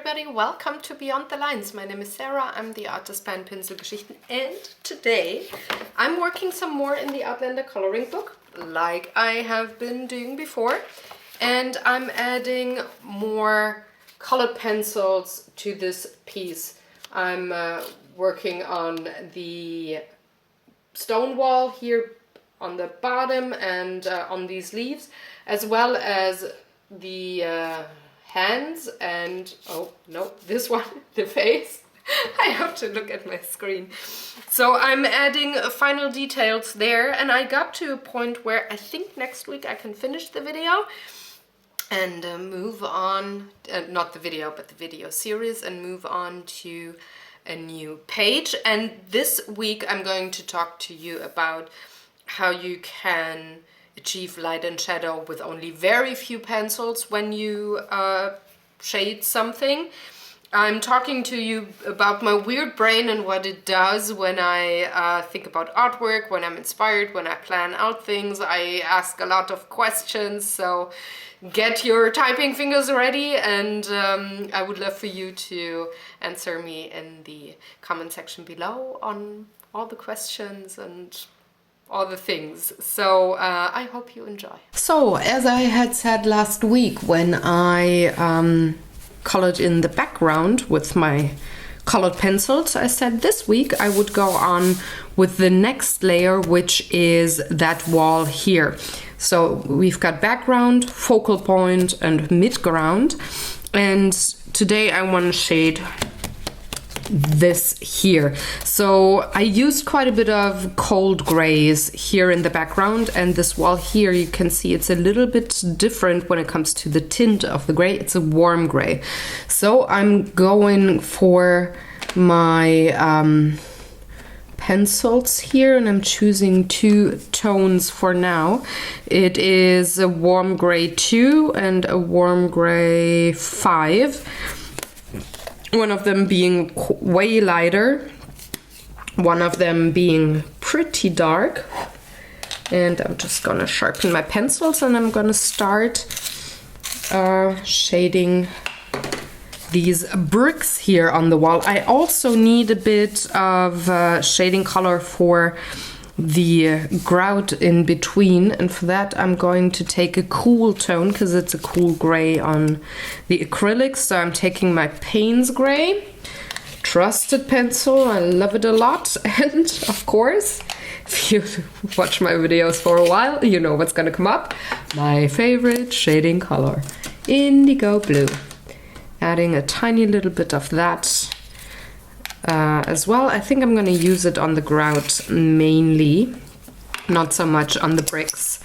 everybody, welcome to Beyond the Lines. My name is Sarah, I'm the artist by Pinselgeschichten, and today I'm working some more in the Outlander coloring book, like I have been doing before, and I'm adding more colored pencils to this piece. I'm working on the stone wall here on the bottom and on these leaves, as well as the hands and, oh no, this one, the face. I have to look at my screen. So I'm adding final details there, and I got to a point where I think next week I can finish the video and move on, not the video, but the video series, and move on to a new page. And this week I'm going to talk to you about how you can achieve light and shadow with only very few pencils when you shade something. I'm talking to you about my weird brain and what it does when I think about artwork, when I'm inspired, when I plan out things. I ask a lot of questions, so get your typing fingers ready, and I would love for you to answer me in the comment section below on all the questions and all the things. So I hope you enjoy. So as I had said last week when I colored in the background with my colored pencils, I said this week I would go on with the next layer, which is that wall here. So we've got background, focal point, and midground, and today I want to shade this here. So I used quite a bit of cold grays here in the background, and this wall here, you can see it's a little bit different when it comes to the tint of the gray. It's a warm gray. So I'm going for my pencils here, and I'm choosing two tones for now. It is a warm gray 2 and a warm gray 5. One of them being way lighter, one of them being pretty dark. And I'm just gonna sharpen my pencils, and I'm gonna start shading these bricks here on the wall. I also need a bit of shading color for the grout in between, and for that I'm going to take a cool tone because it's a cool gray on the acrylics. So I'm taking my Payne's gray, trusted pencil, I love it a lot, and of course, if you watch my videos for a while, you know what's gonna come up. My favorite shading color, indigo blue. Adding a tiny little bit of that as well. I think I'm going to use it on the grout mainly, not so much on the bricks.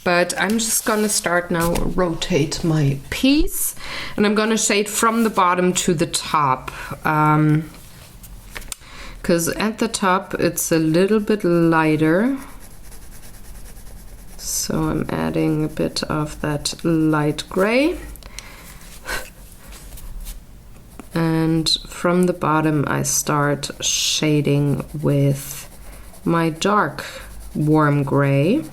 But I'm just going to start now, rotate my piece, and I'm going to shade from the bottom to the top. Because at the top it's a little bit lighter. So I'm adding a bit of that light gray. And from the bottom I start shading with my dark warm gray.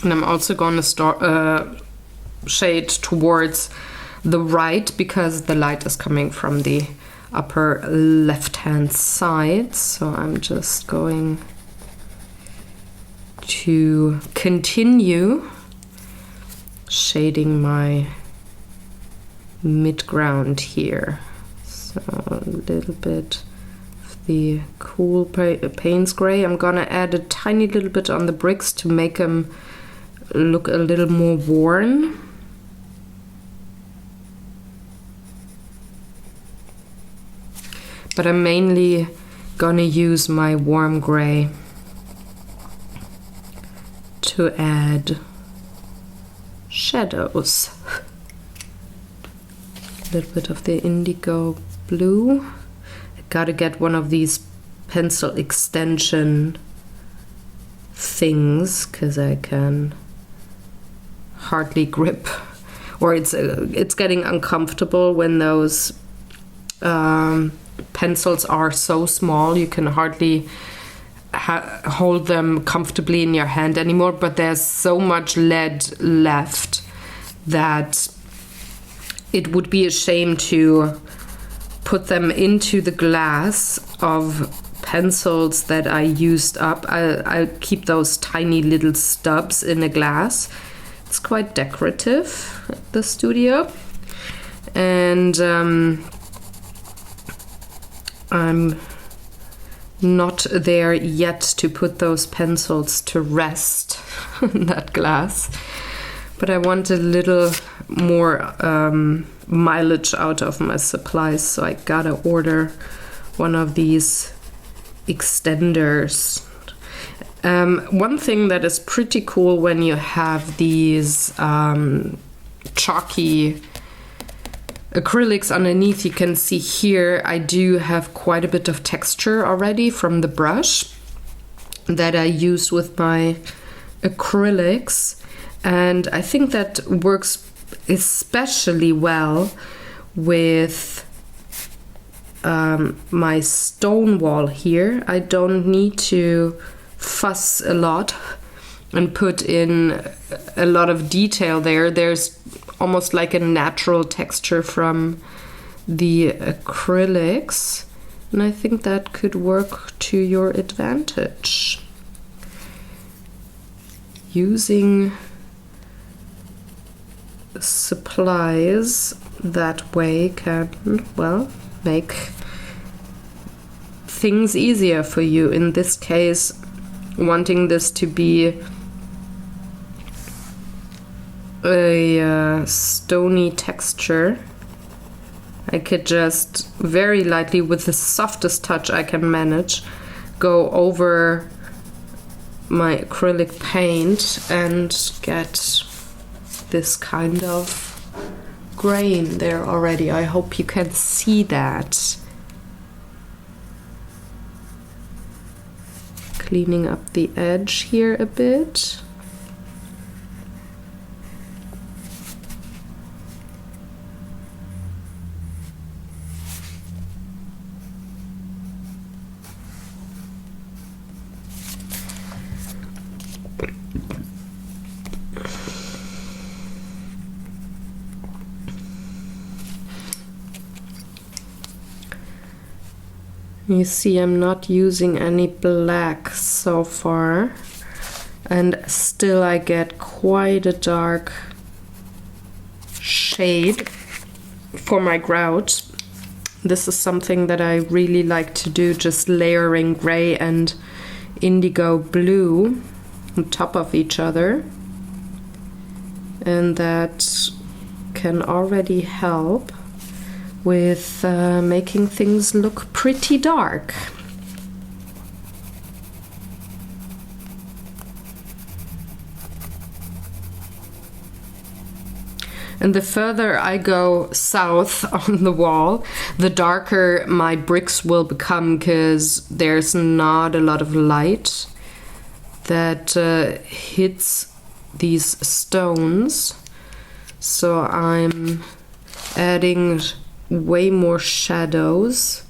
And I'm also going to start shade towards the right, because the light is coming from the upper left hand side. So I'm just going to continue shading my midground here. So a little bit of the cool Payne's gray. I'm gonna add a tiny little bit on the bricks to make them look a little more worn. But I'm mainly gonna use my warm gray to add shadows. A little bit of the indigo blue. I gotta get one of these pencil extension things, because I can hardly grip, or it's getting uncomfortable when those pencils are so small you can hardly hold them comfortably in your hand anymore, but there's so much lead left that it would be a shame to put them into the glass of pencils that I used up. I'll keep those tiny little stubs in a glass. It's quite decorative at the studio. And I'm not there yet to put those pencils to rest in that glass. But I want a little more mileage out of my supplies, so I gotta order one of these extenders. One thing that is pretty cool when you have these chalky acrylics underneath, you can see here I do have quite a bit of texture already from the brush that I used with my acrylics, and I think that works especially well with my stone wall here. I don't need to fuss a lot and put in a lot of detail there. There's almost like a natural texture from the acrylics, and I think that could work to your advantage. Using supplies that way can, well, make things easier for you. In this case, wanting this to be a stony texture, I could just very lightly, with the softest touch I can manage, go over my acrylic paint and get this kind of grain there already. I hope you can see that. Cleaning up the edge here a bit. You see, I'm not using any black so far, and still I get quite a dark shade for my grout. This is something that I really like to do, just layering gray and indigo blue on top of each other, and that can already help with making things look pretty dark. And the further I go south on the wall, the darker my bricks will become, because there's not a lot of light that hits these stones. So I'm adding way more shadows,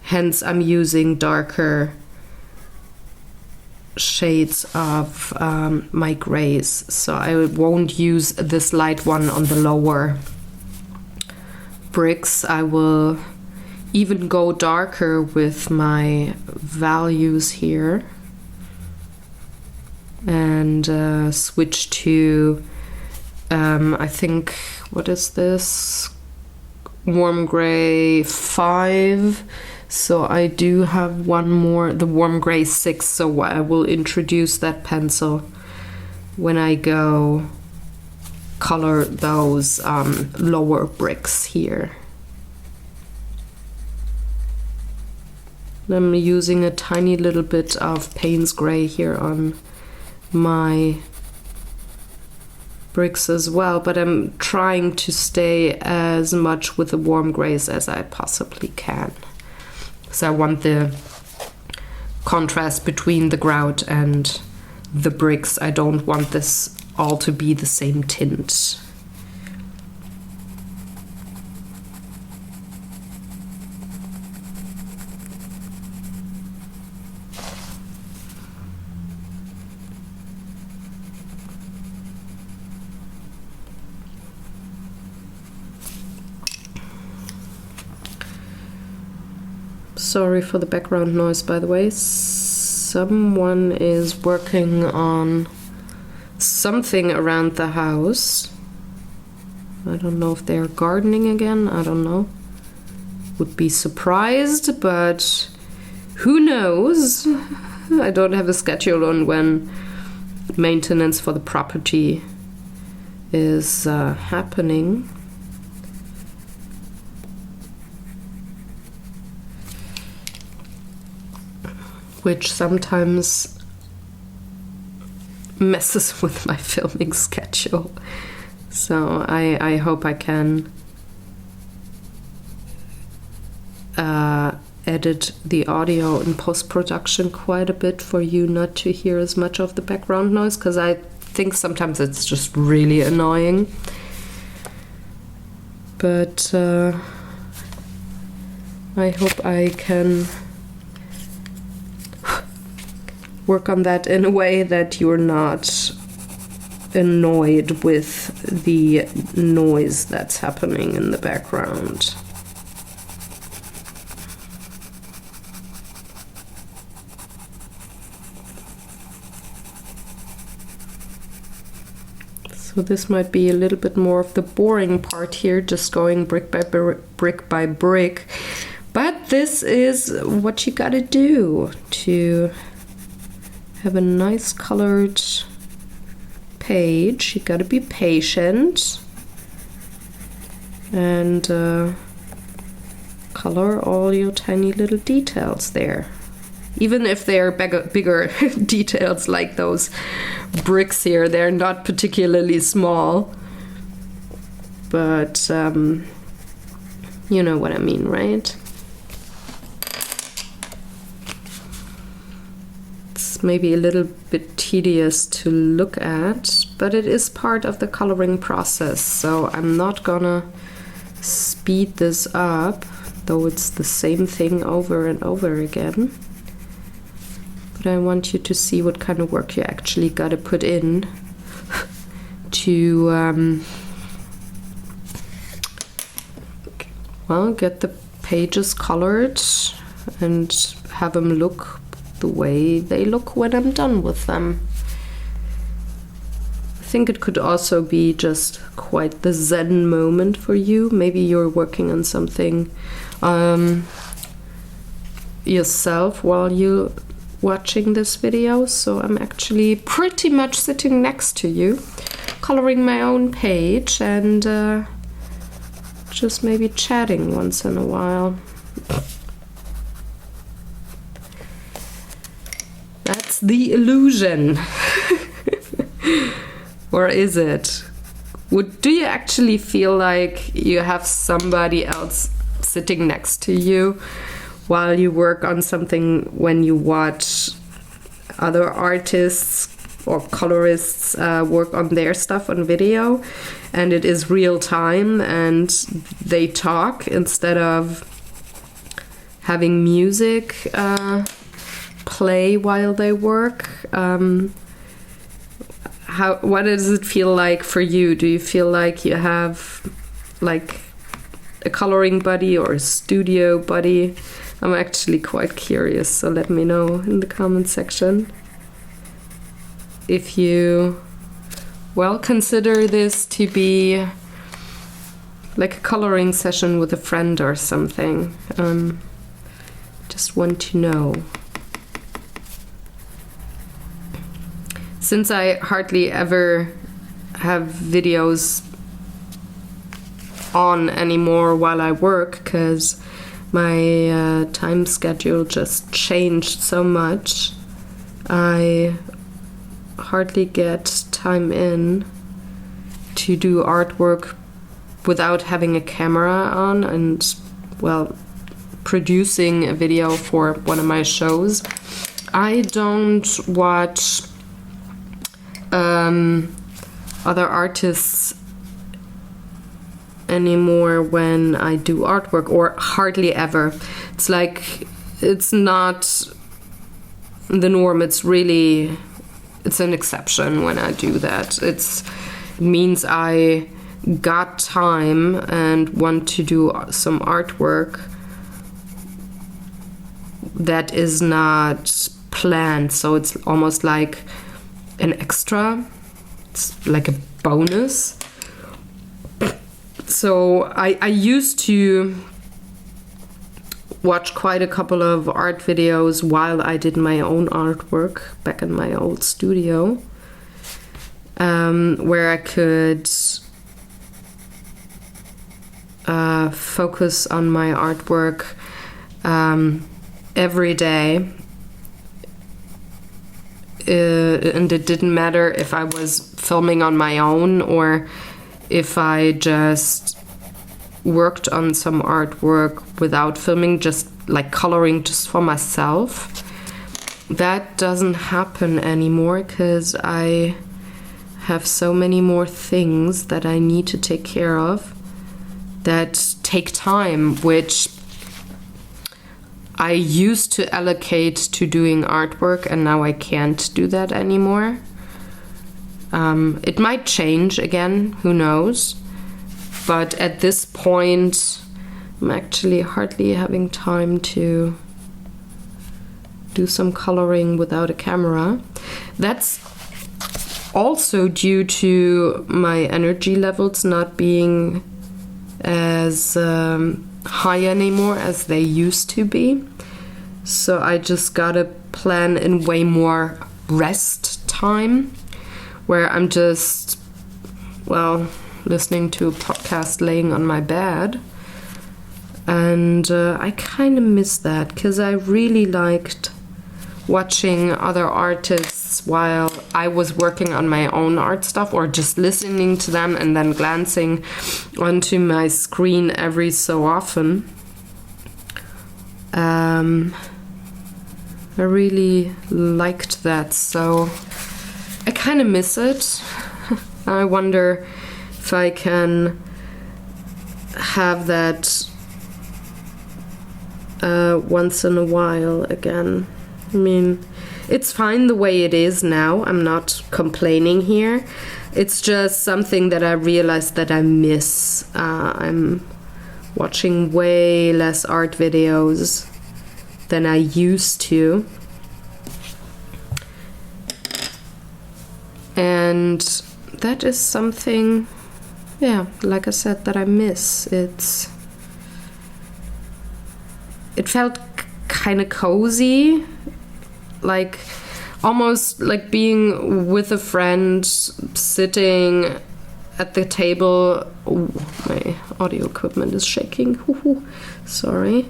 hence I'm using darker shades of my grays, so I won't use this light one on the lower bricks. I will even go darker with my values here and switch to I think, what is this? Warm gray 5. So I do have one more, the warm gray 6, so I will introduce that pencil when I go color those lower bricks here. I'm using a tiny little bit of Payne's gray here on my bricks as well, but I'm trying to stay as much with the warm grays as I possibly can. So I want the contrast between the grout and the bricks. I don't want this all to be the same tint. sorry for the background noise, by the way. Someone is working on something around the house. I don't know if they're gardening again, I don't know. Would be surprised, but who knows? I don't have a schedule on when maintenance for the property is happening. Which sometimes messes with my filming schedule. So I hope I can edit the audio in post-production quite a bit for you not to hear as much of the background noise, because I think sometimes it's just really annoying. But I hope I can work on that in a way that you're not annoyed with the noise that's happening in the background. So this might be a little bit more of the boring part here, just going brick by brick. But this is what you gotta do to have a nice colored page. You gotta be patient and color all your tiny little details there. Even if they're bigger details like those bricks here, they're not particularly small. But you know what I mean, right? Maybe a little bit tedious to look at, but it is part of the coloring process, so I'm not gonna speed this up, though it's the same thing over and over again. But I want you to see what kind of work you actually gotta put in to well, get the pages colored and have them look the way they look when I'm done with them. I think it could also be just quite the zen moment for you. Maybe you're working on something yourself while you're watching this video, so I'm actually pretty much sitting next to you, coloring my own page and just maybe chatting once in a while. That's the illusion. Or is it? Do you actually feel like you have somebody else sitting next to you while you work on something when you watch other artists or colorists work on their stuff on video, and it is real time and they talk instead of having music play while they work? What does it feel like for you? Do you feel like you have like a coloring buddy or a studio buddy? I'm actually quite curious, so let me know in the comment section if you, well, consider this to be like a coloring session with a friend or something. Just want to know. Since I hardly ever have videos on anymore while I work, because my time schedule just changed so much, I hardly get time in to do artwork without having a camera on and, well, producing a video for one of my shows. I don't watch other artists anymore when I do artwork, or hardly ever. It's like, it's not the norm. It's an exception when I do that. It means I got time and want to do some artwork that is not planned. So it's almost like an extra. It's like a bonus. So I used to watch quite a couple of art videos while I did my own artwork back in my old studio, where I could focus on my artwork every day. And it didn't matter if I was filming on my own or if I just worked on some artwork without filming, just like coloring just for myself. That doesn't happen anymore because I have so many more things that I need to take care of that take time, which I used to allocate to doing artwork, and now I can't do that anymore. It might change again, who knows? But at this point, I'm actually hardly having time to do some coloring without a camera. That's also due to my energy levels not being as high anymore as they used to be. So I just gotta plan in way more rest time, where I'm just, well, listening to a podcast laying on my bed. And I kind of miss that because I really liked watching other artists while I was working on my own art stuff, or just listening to them and then glancing onto my screen every so often. I really liked that, so I kind of miss it. I wonder if I can have that once in a while again. I mean, it's fine the way it is now. I'm not complaining here. It's just something that I realized that I miss. I'm watching way less art videos than I used to. And that is something, yeah, like I said, that I miss. It felt kind of cozy, like almost like being with a friend, sitting at the table. Ooh, my audio equipment is shaking. Sorry.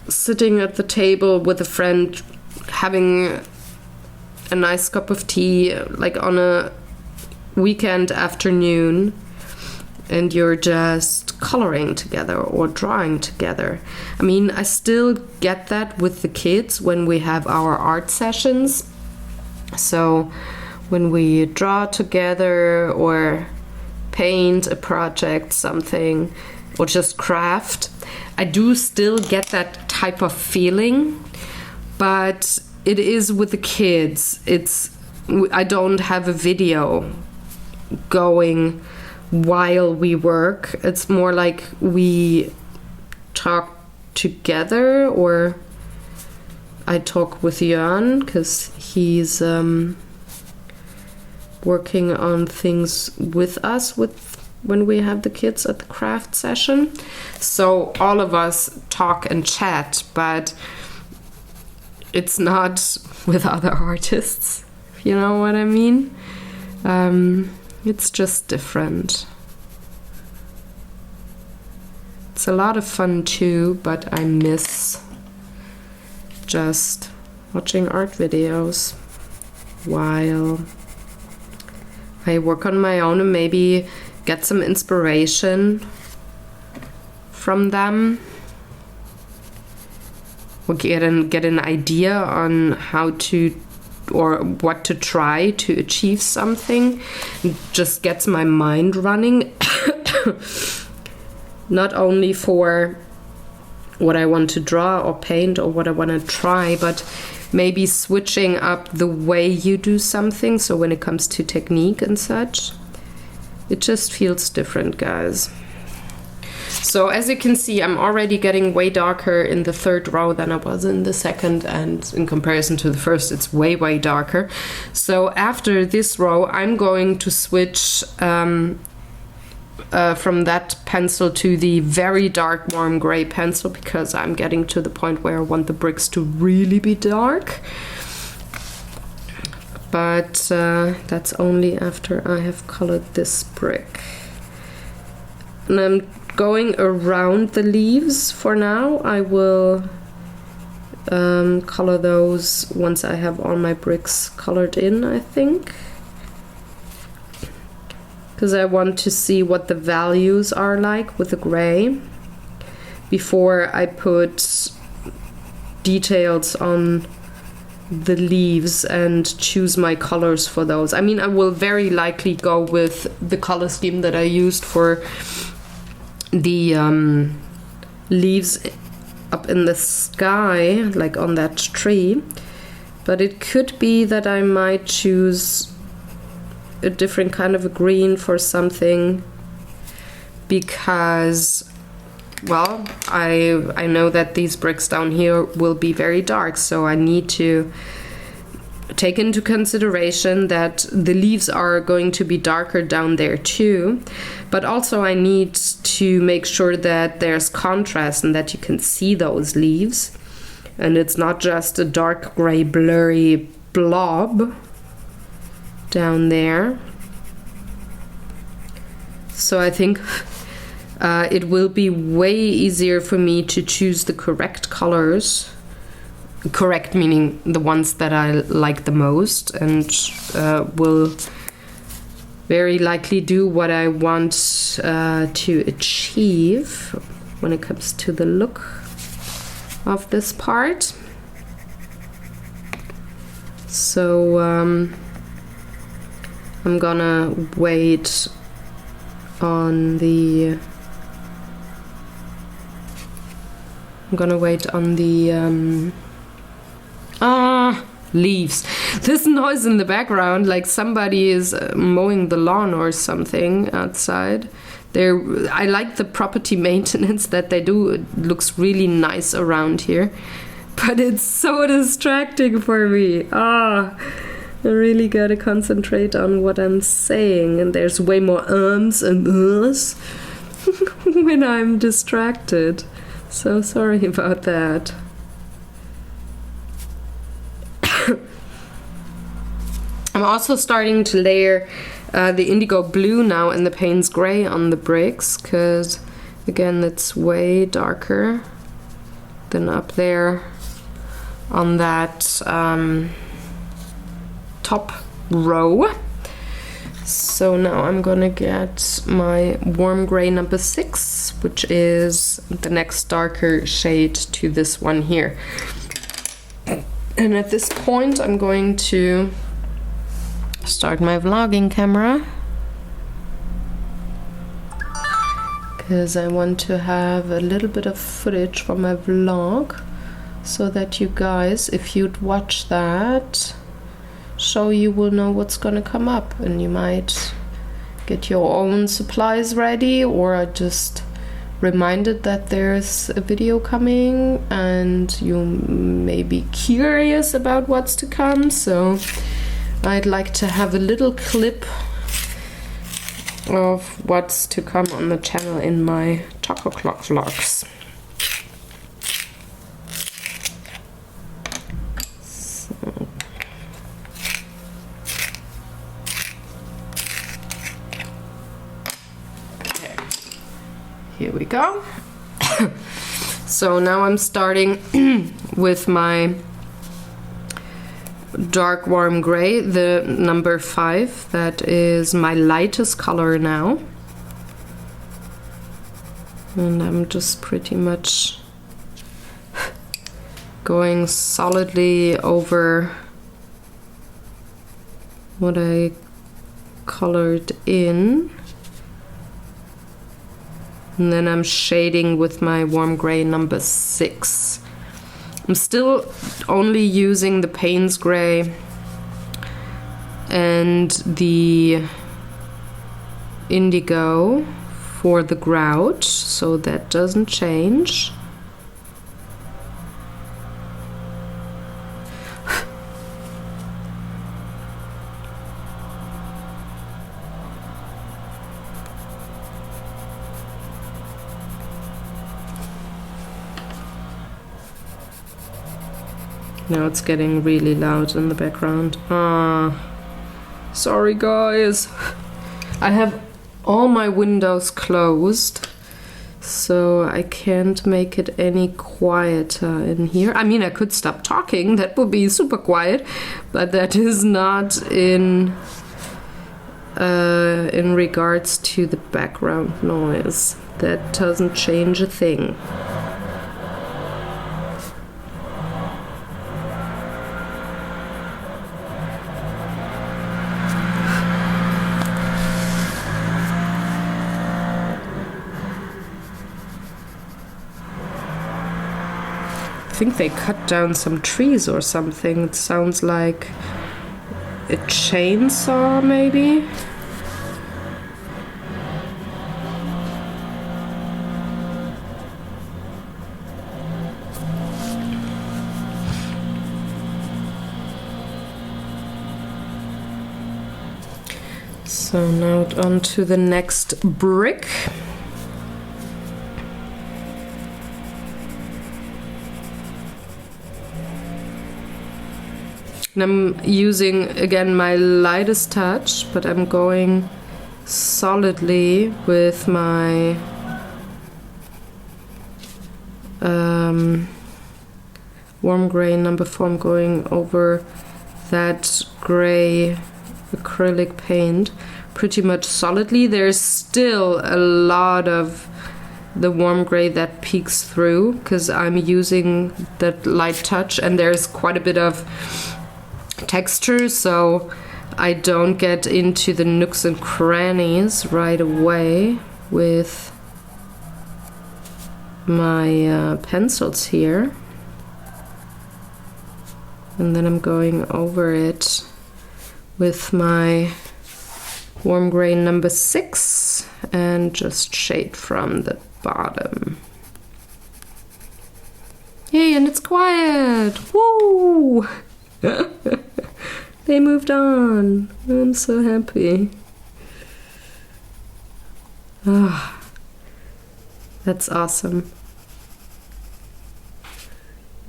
Sitting at the table with a friend, having a nice cup of tea, like on a weekend afternoon, and you're just coloring together or drawing together. I mean, I still get that with the kids when we have our art sessions. So when we draw together or paint a project, something, or just craft, I do still get that type of feeling, but it is with the kids. I don't have a video going while we work. It's more like we talk together, or I talk with Jörn because he's working on things with us when we have the kids at the craft session. So all of us talk and chat, but it's not with other artists, if you know what I mean. It's just different. It's a lot of fun too, but I miss just watching art videos while I work on my own and maybe get some inspiration from them, or get an idea on how to or what to try to achieve something. It just gets my mind running. Not only for what I want to draw or paint or what I want to try, but maybe switching up the way you do something. So when it comes to technique and such, it just feels different, guys. So as you can see, I'm already getting way darker in the third row than I was in the second, and in comparison to the first, it's way, way darker. So after this row, I'm going to switch from that pencil to the very dark warm gray pencil, because I'm getting to the point where I want the bricks to really be dark. But that's only after I have colored this brick. And I'm going around the leaves for now. I will color those once I have all my bricks colored in, I think. Because I want to see what the values are like with the gray before I put details on the leaves and choose my colors for those. I mean, I will very likely go with the color scheme that I used for the leaves up in the sky, like on that tree, but it could be that I might choose a different kind of a green for something, because, well, I know that these bricks down here will be very dark, so I need to take into consideration that the leaves are going to be darker down there too, but also I need to make sure that there's contrast and that you can see those leaves and it's not just a dark gray blurry blob down there. So I think it will be way easier for me to choose the correct colors. Correct meaning the ones that I like the most, and will very likely do what I want to achieve when it comes to the look of this part. So I'm gonna wait on the leaves. This noise in the background, like somebody is mowing the lawn or something outside. I like the property maintenance that they do. It looks really nice around here, but it's so distracting for me. I really gotta concentrate on what I'm saying, and there's way more ums and uhs when I'm distracted. So sorry about that. I'm also starting to layer the indigo blue now and the Payne's gray on the bricks, because again it's way darker than up there on that top row. So now I'm gonna get my warm gray number 6, which is the next darker shade to this one here. And at this point I'm going to start my vlogging camera, because I want to have a little bit of footage for my vlog, so that you guys, if you'd watch that show, you will know what's gonna come up, and you might get your own supplies ready, or are just reminded that there's a video coming and you may be curious about what's to come. So I'd like to have a little clip of what's to come on the channel in my Choco Clock vlogs. So. Okay. Here we go. So now I'm starting with my dark warm gray, the number 5. That is my lightest color now, and I'm just pretty much going solidly over what I colored in, and then I'm shading with my warm gray number 6. I'm still only using the Payne's gray and the indigo for the grout, so that doesn't change. Now it's getting really loud in the background. Sorry guys. I have all my windows closed, so I can't make it any quieter in here. I mean, I could stop talking, that would be super quiet, but that is not in regards to the background noise. That doesn't change a thing. I think they cut down some trees or something. It sounds like a chainsaw, maybe? So now on to the next brick. And I'm using again my lightest touch, but I'm going solidly with my warm gray number 4. I'm going over that gray acrylic paint pretty much solidly. There's still a lot of the warm gray that peeks through because I'm using that light touch, and there's quite a bit of texture, so I don't get into the nooks and crannies right away with my pencils here. And then I'm going over it with my warm gray number 6 and just shade from the bottom. Yay, and it's quiet! Woo! They moved on. I'm so happy. Ah, that's awesome.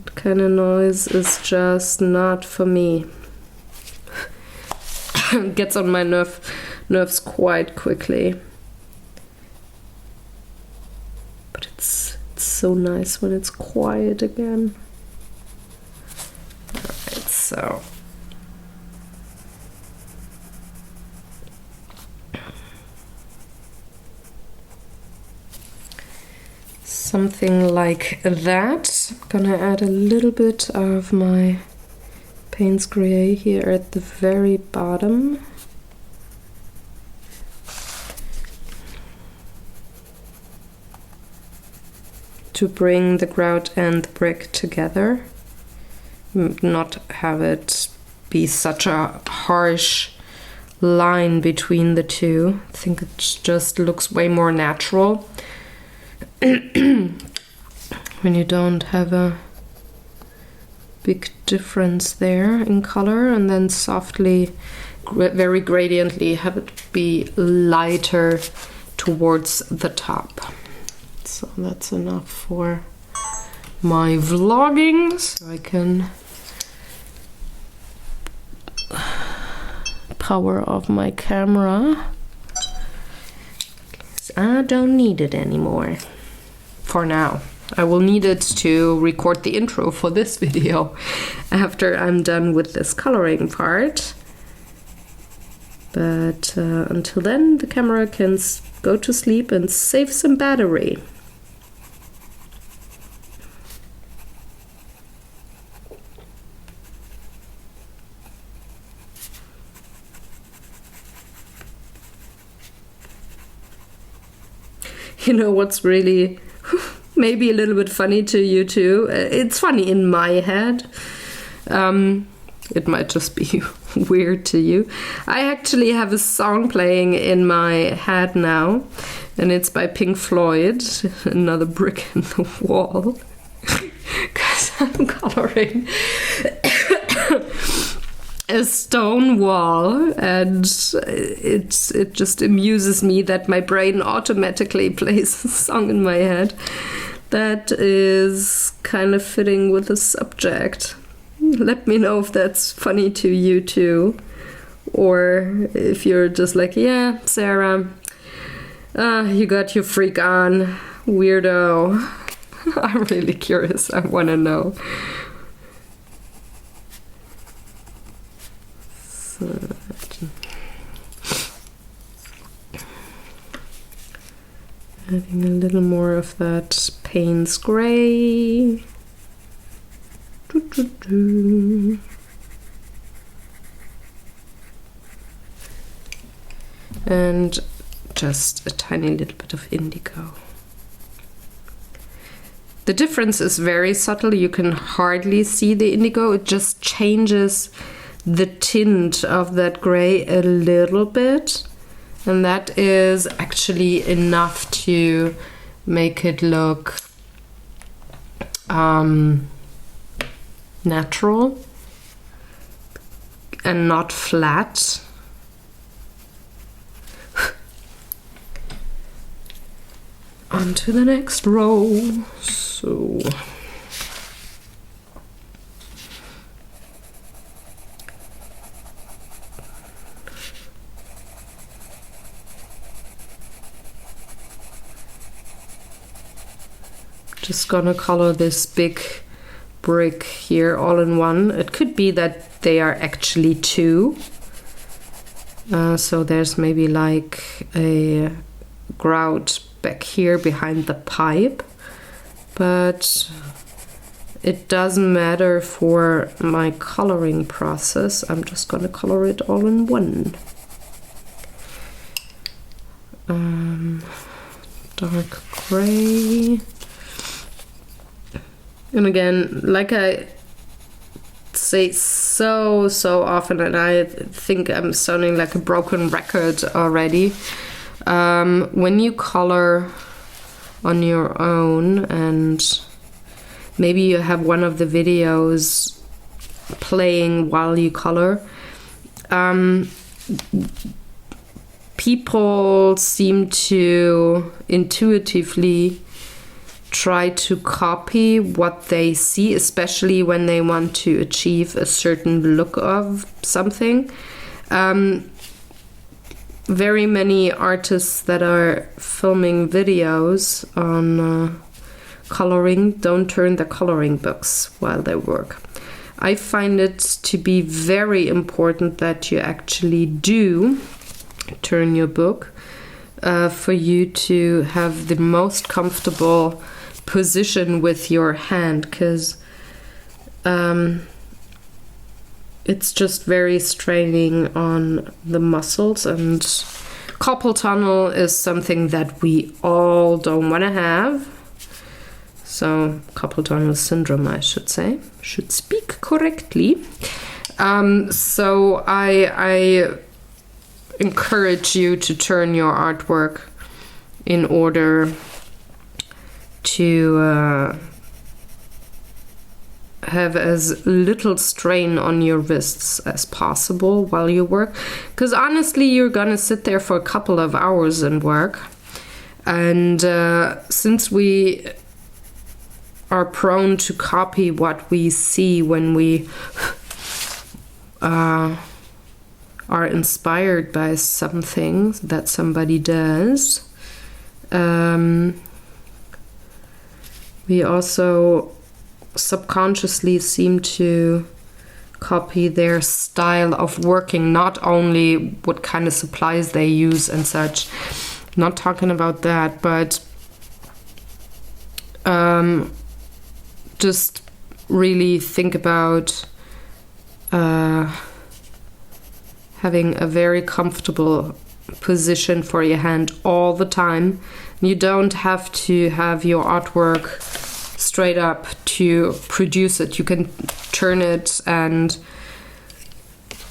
That kind of noise is just not for me. It gets on my nerves quite quickly. But it's so nice when it's quiet again. Alright, so something like that. I'm gonna add a little bit of my Payne's Gray here at the very bottom. To bring the grout and the brick together. Not have it be such a harsh line between the two. I think it just looks way more natural when you don't have a big difference there in color, and then softly, very gradiently, have it be lighter towards the top. So that's enough for my vlogging, so I can power off my camera. I don't need it anymore. For now. I will need it to record the intro for this video after I'm done with this coloring part. But until then, the camera can go to sleep and save some battery. You know what's really maybe a little bit funny to you too? It's funny in my head. It might just be weird to you. I actually have a song playing in my head now and it's by Pink Floyd, another brick in the wall, because I'm coloring a stone wall, and it just amuses me that my brain automatically plays a song in my head that is kind of fitting with the subject. Let me know if that's funny to you too, or if you're just like, yeah, Sarah, you got your freak on, weirdo. I'm really curious, I want to know. So, adding a little more of that Payne's Gray. And just a tiny little bit of indigo. The difference is very subtle. You can hardly see the indigo. It just changes the tint of that gray a little bit. And that is actually enough to make it look natural and not flat. On to the next row. So just gonna color this big brick here all in one. It could be that they are actually two. So there's maybe like a grout back here behind the pipe, but it doesn't matter for my coloring process. I'm just gonna color it all in one. Dark gray. And again, like I say so often, and I think I'm sounding like a broken record already, when you color on your own, and maybe you have one of the videos playing while you color, people seem to intuitively try to copy what they see, especially when they want to achieve a certain look of something. Very many artists that are filming videos on coloring don't turn their coloring books while they work. I find it to be very important that you actually do turn your book for you to have the most comfortable position with your hand, because it's just very straining on the muscles, and carpal tunnel is something that we all don't want to have. So carpal tunnel syndrome, I should say, should speak correctly. So I encourage you to turn your artwork in order to have as little strain on your wrists as possible while you work, because honestly you're gonna sit there for a couple of hours and work, and since we are prone to copy what we see when we are inspired by something that somebody does, we also subconsciously seem to copy their style of working, not only what kind of supplies they use and such. Not talking about that, but just really think about having a very comfortable position for your hand all the time. You don't have to have your artwork straight up to produce it. You can turn it and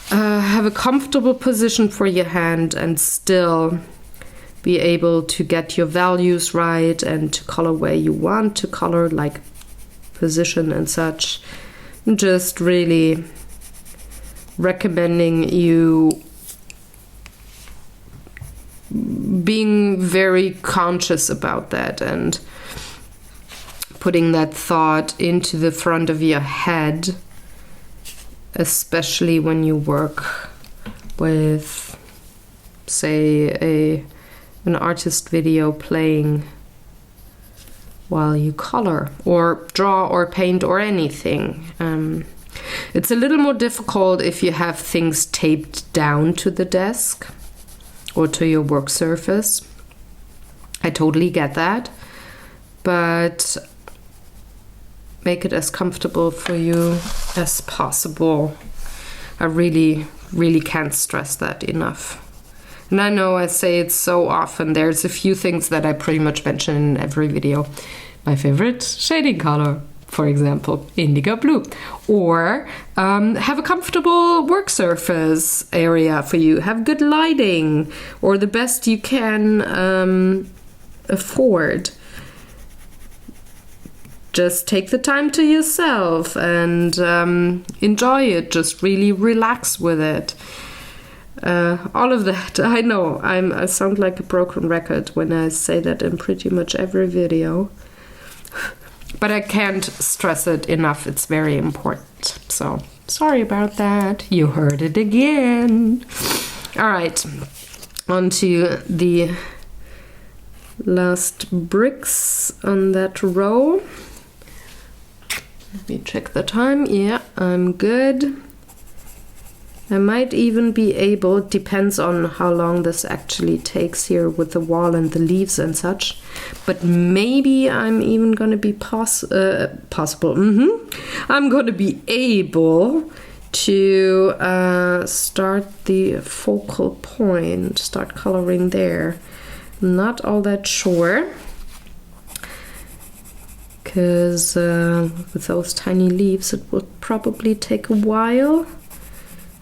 have a comfortable position for your hand and still be able to get your values right and to color where you want to color, like position and such. I'm just really recommending you being very conscious about that and putting that thought into the front of your head, especially when you work with, say, an artist video playing while you color or draw or paint or anything. It's a little more difficult if you have things taped down to the desk or to your work surface. I totally get that, but make it as comfortable for you as possible. I really, really can't stress that enough. And I know I say it so often. There's a few things that I pretty much mention in every video. My favorite shading color, for example, indigo blue. Or have a comfortable work surface area for you. Have good lighting, or the best you can afford. Just take the time to yourself and enjoy it. Just really relax with it. All of that, I know, I sound like a broken record when I say that in pretty much every video. But I can't stress it enough. It's very important. So, sorry about that. You heard it again. All right, on to the last bricks on that row. Let me check the time. Yeah, I'm good. I might even be able, it depends on how long this actually takes here with the wall and the leaves and such, but maybe I'm even going to be possible. I'm going to be able to start the focal point, start coloring there. Not all that sure, because with those tiny leaves it would probably take a while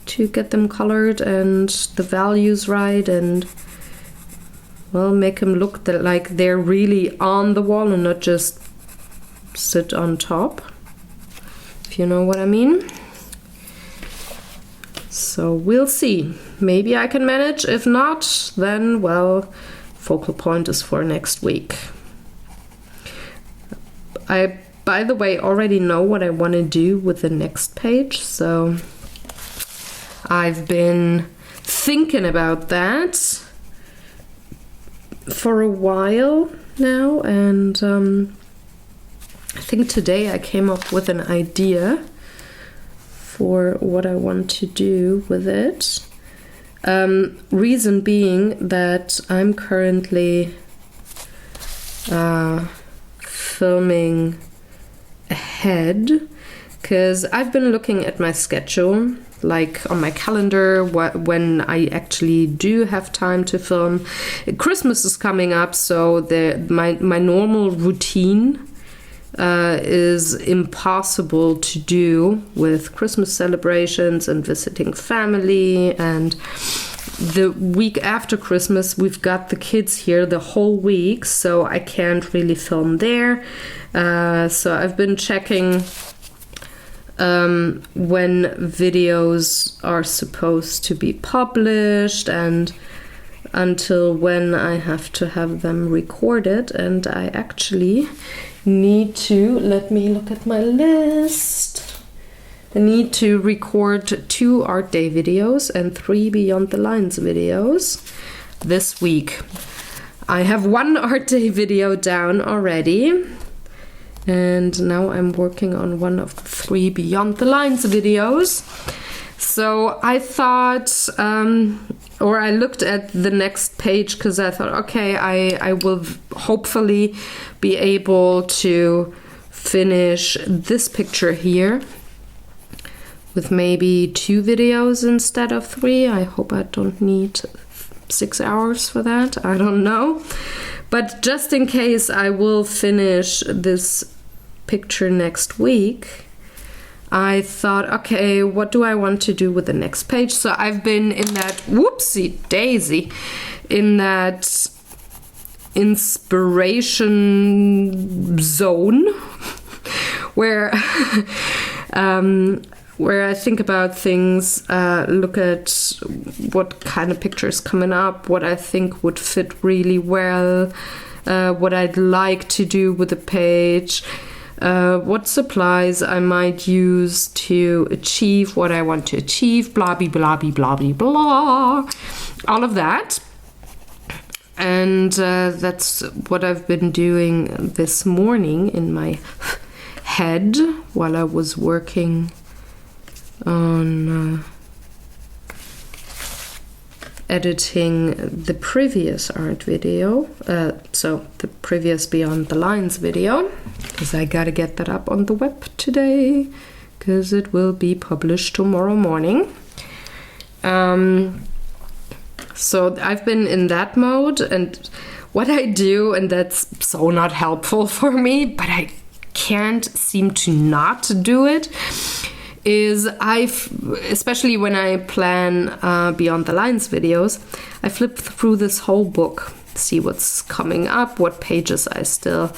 to get them colored and the values right, and well, make them look like they're really on the wall and not just sit on top, if you know what I mean. So we'll see. Maybe I can manage. If not, then well, focal point is for next week. I, by the way, already know what I want to do with the next page, so I've been thinking about that for a while now, and I think today I came up with an idea for what I want to do with it. Reason being that I'm currently filming ahead, because I've been looking at my schedule, like on my calendar, when I actually do have time to film. Christmas is coming up, so my normal routine is impossible to do with Christmas celebrations and visiting family, and the week after Christmas we've got the kids here the whole week, so I can't really film there. So I've been checking when videos are supposed to be published and until when I have to have them recorded, and I actually need to, let me look at my list. I need to record 2 Art Day videos and 3 Beyond the Lines videos this week. I have 1 Art Day video down already, and now I'm working on 1 of the 3 Beyond the Lines videos. So I thought, or I looked at the next page because I thought, okay, I will hopefully be able to finish this picture here with maybe 2 videos instead of 3. I hope I don't need 6 hours for that. I don't know. But just in case I will finish this picture next week, I thought, okay, what do I want to do with the next page? So I've been in that, whoopsie daisy, in that inspiration zone where where I think about things, look at what kind of pictures coming up, what I think would fit really well, what I'd like to do with the page, what supplies I might use to achieve what I want to achieve, blah, blah, blah, blah, blah, blah, blah, all of that. And that's what I've been doing this morning in my head while I was working on editing the previous art video, so the previous Beyond the Lines video, because I gotta get that up on the web today, because it will be published tomorrow morning. So I've been in that mode, and what I do, and that's so not helpful for me, but I can't seem to not do it, is especially when I plan Beyond the Lines videos, I flip through this whole book, see what's coming up, what pages I still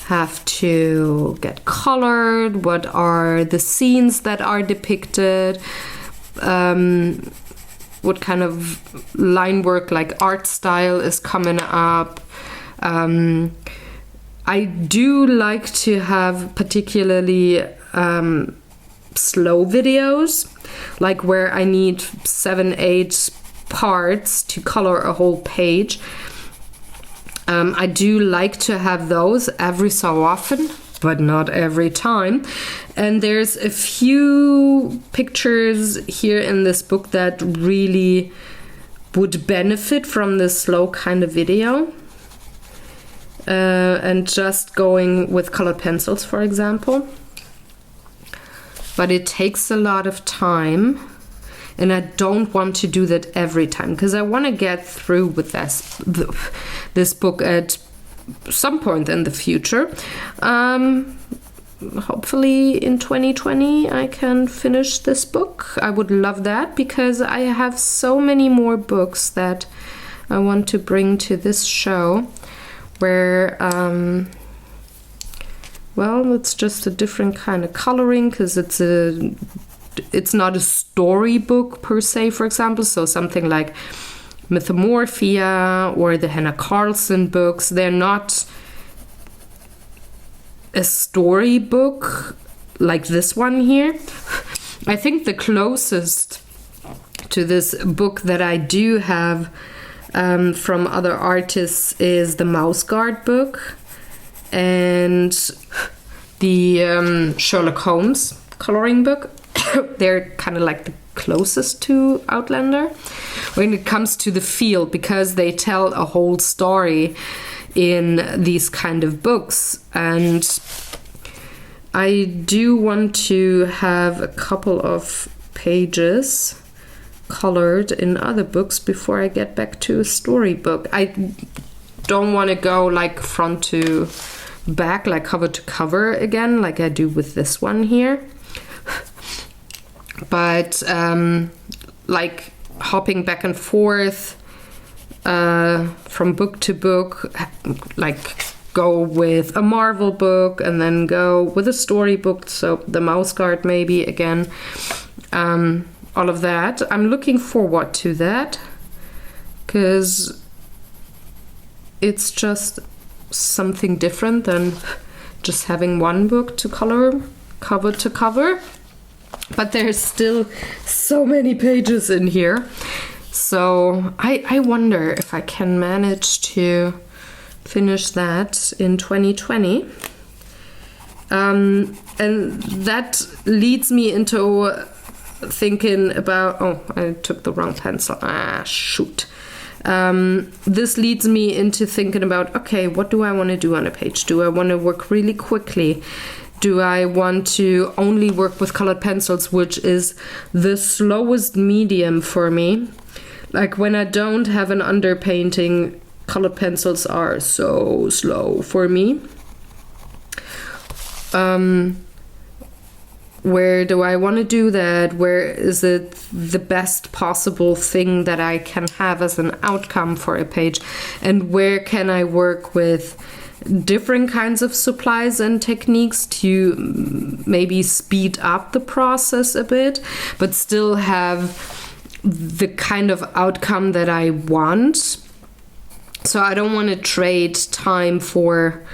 have to get colored, what are the scenes that are depicted, what kind of line work, like art style, is coming up. I do like to have particularly slow videos, like where I need 7-8 parts to color a whole page. I do like to have those every so often, but not every time. And there's a few pictures here in this book that really would benefit from this slow kind of video. And just going with colored pencils, for example. But it takes a lot of time, and I don't want to do that every time, because I want to get through with this book at some point in the future. Hopefully in 2020 I can finish this book. I would love that, because I have so many more books that I want to bring to this show, where well, it's just a different kind of coloring, because it's not a storybook per se, for example. So something like Mythomorphia or the Hannah Carlson books, they're not a storybook like this one here. I think the closest to this book that I do have from other artists is the Mouse Guard book and the Sherlock Holmes coloring book. They're kind of like the closest to Outlander when it comes to the feel, because they tell a whole story in these kind of books. And I do want to have a couple of pages colored in other books before I get back to a storybook. I don't want to go like front to back, like cover to cover again, like I do with this one here. But like hopping back and forth from book to book, like go with a Marvel book and then go with a storybook, so the Mouse Guard maybe again, all of that. I'm looking forward to that, because it's just something different than just having one book to color cover to cover. But there's still so many pages in here, so I wonder if I can manage to finish that in 2020. And that leads me into thinking about, oh, I took the wrong pencil, shoot. This leads me into thinking about, okay, what do I want to do on a page? Do I want to work really quickly? Do I want to only work with colored pencils, which is the slowest medium for me? Like when I don't have an underpainting, colored pencils are so slow for me. where do I want to do that? Where is it the best possible thing that I can have as an outcome for a page? And where can I work with different kinds of supplies and techniques to maybe speed up the process a bit, but still have the kind of outcome that I want? So I don't want to trade time for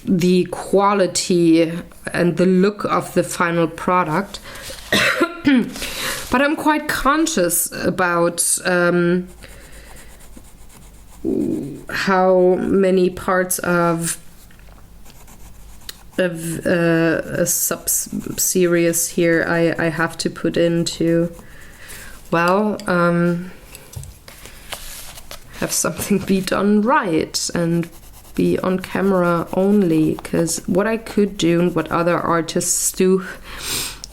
the quality and the look of the final product. But I'm quite conscious about how many parts of a sub-series here I have to put into, well, have something be done right and be on camera only. Because what I could do and what other artists do,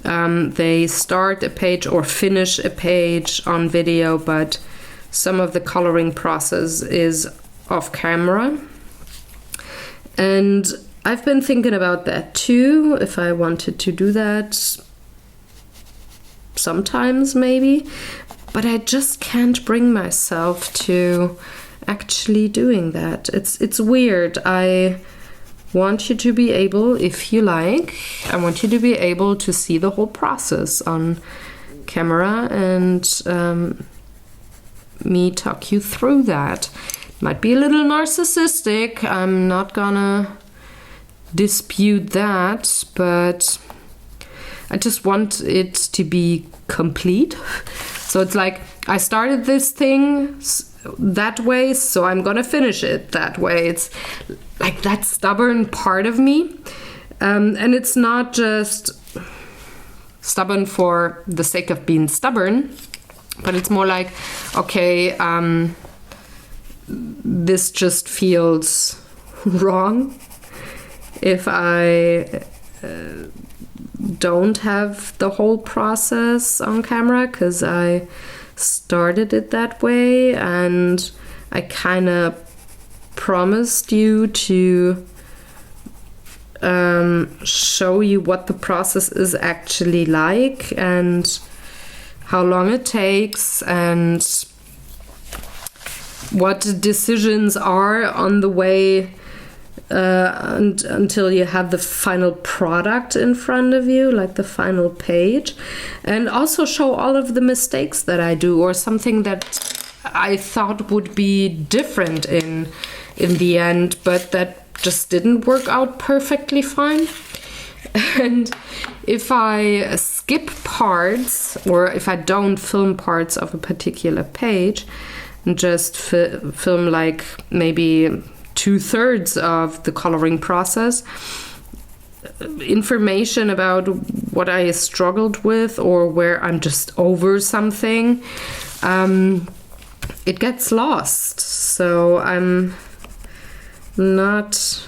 they start a page or finish a page on video, but some of the coloring process is off camera. And I've been thinking about that too, if I wanted to do that sometimes maybe, but I just can't bring myself to actually doing that. It's weird. I want you to be able, if you like, I want you to be able to see the whole process on camera and me talk you through that. Might be a little narcissistic, I'm not gonna dispute that, but I just want it to be complete. So it's like, I started this thing that way, so I'm gonna finish it that way. It's like that stubborn part of me, and it's not just stubborn for the sake of being stubborn, but it's more like, okay, this just feels wrong if I don't have the whole process on camera, because I started it that way and I kind of promised you to show you what the process is actually like and how long it takes and what decisions are on the way until you have the final product in front of you, like the final page, and also show all of the mistakes that I do or something that I thought would be different in the end, but that just didn't work out perfectly fine. And if I skip parts or if I don't film parts of a particular page and just film like maybe 2/3 of the coloring process, information about what I struggled with or where I'm just over something, it gets lost. So I'm not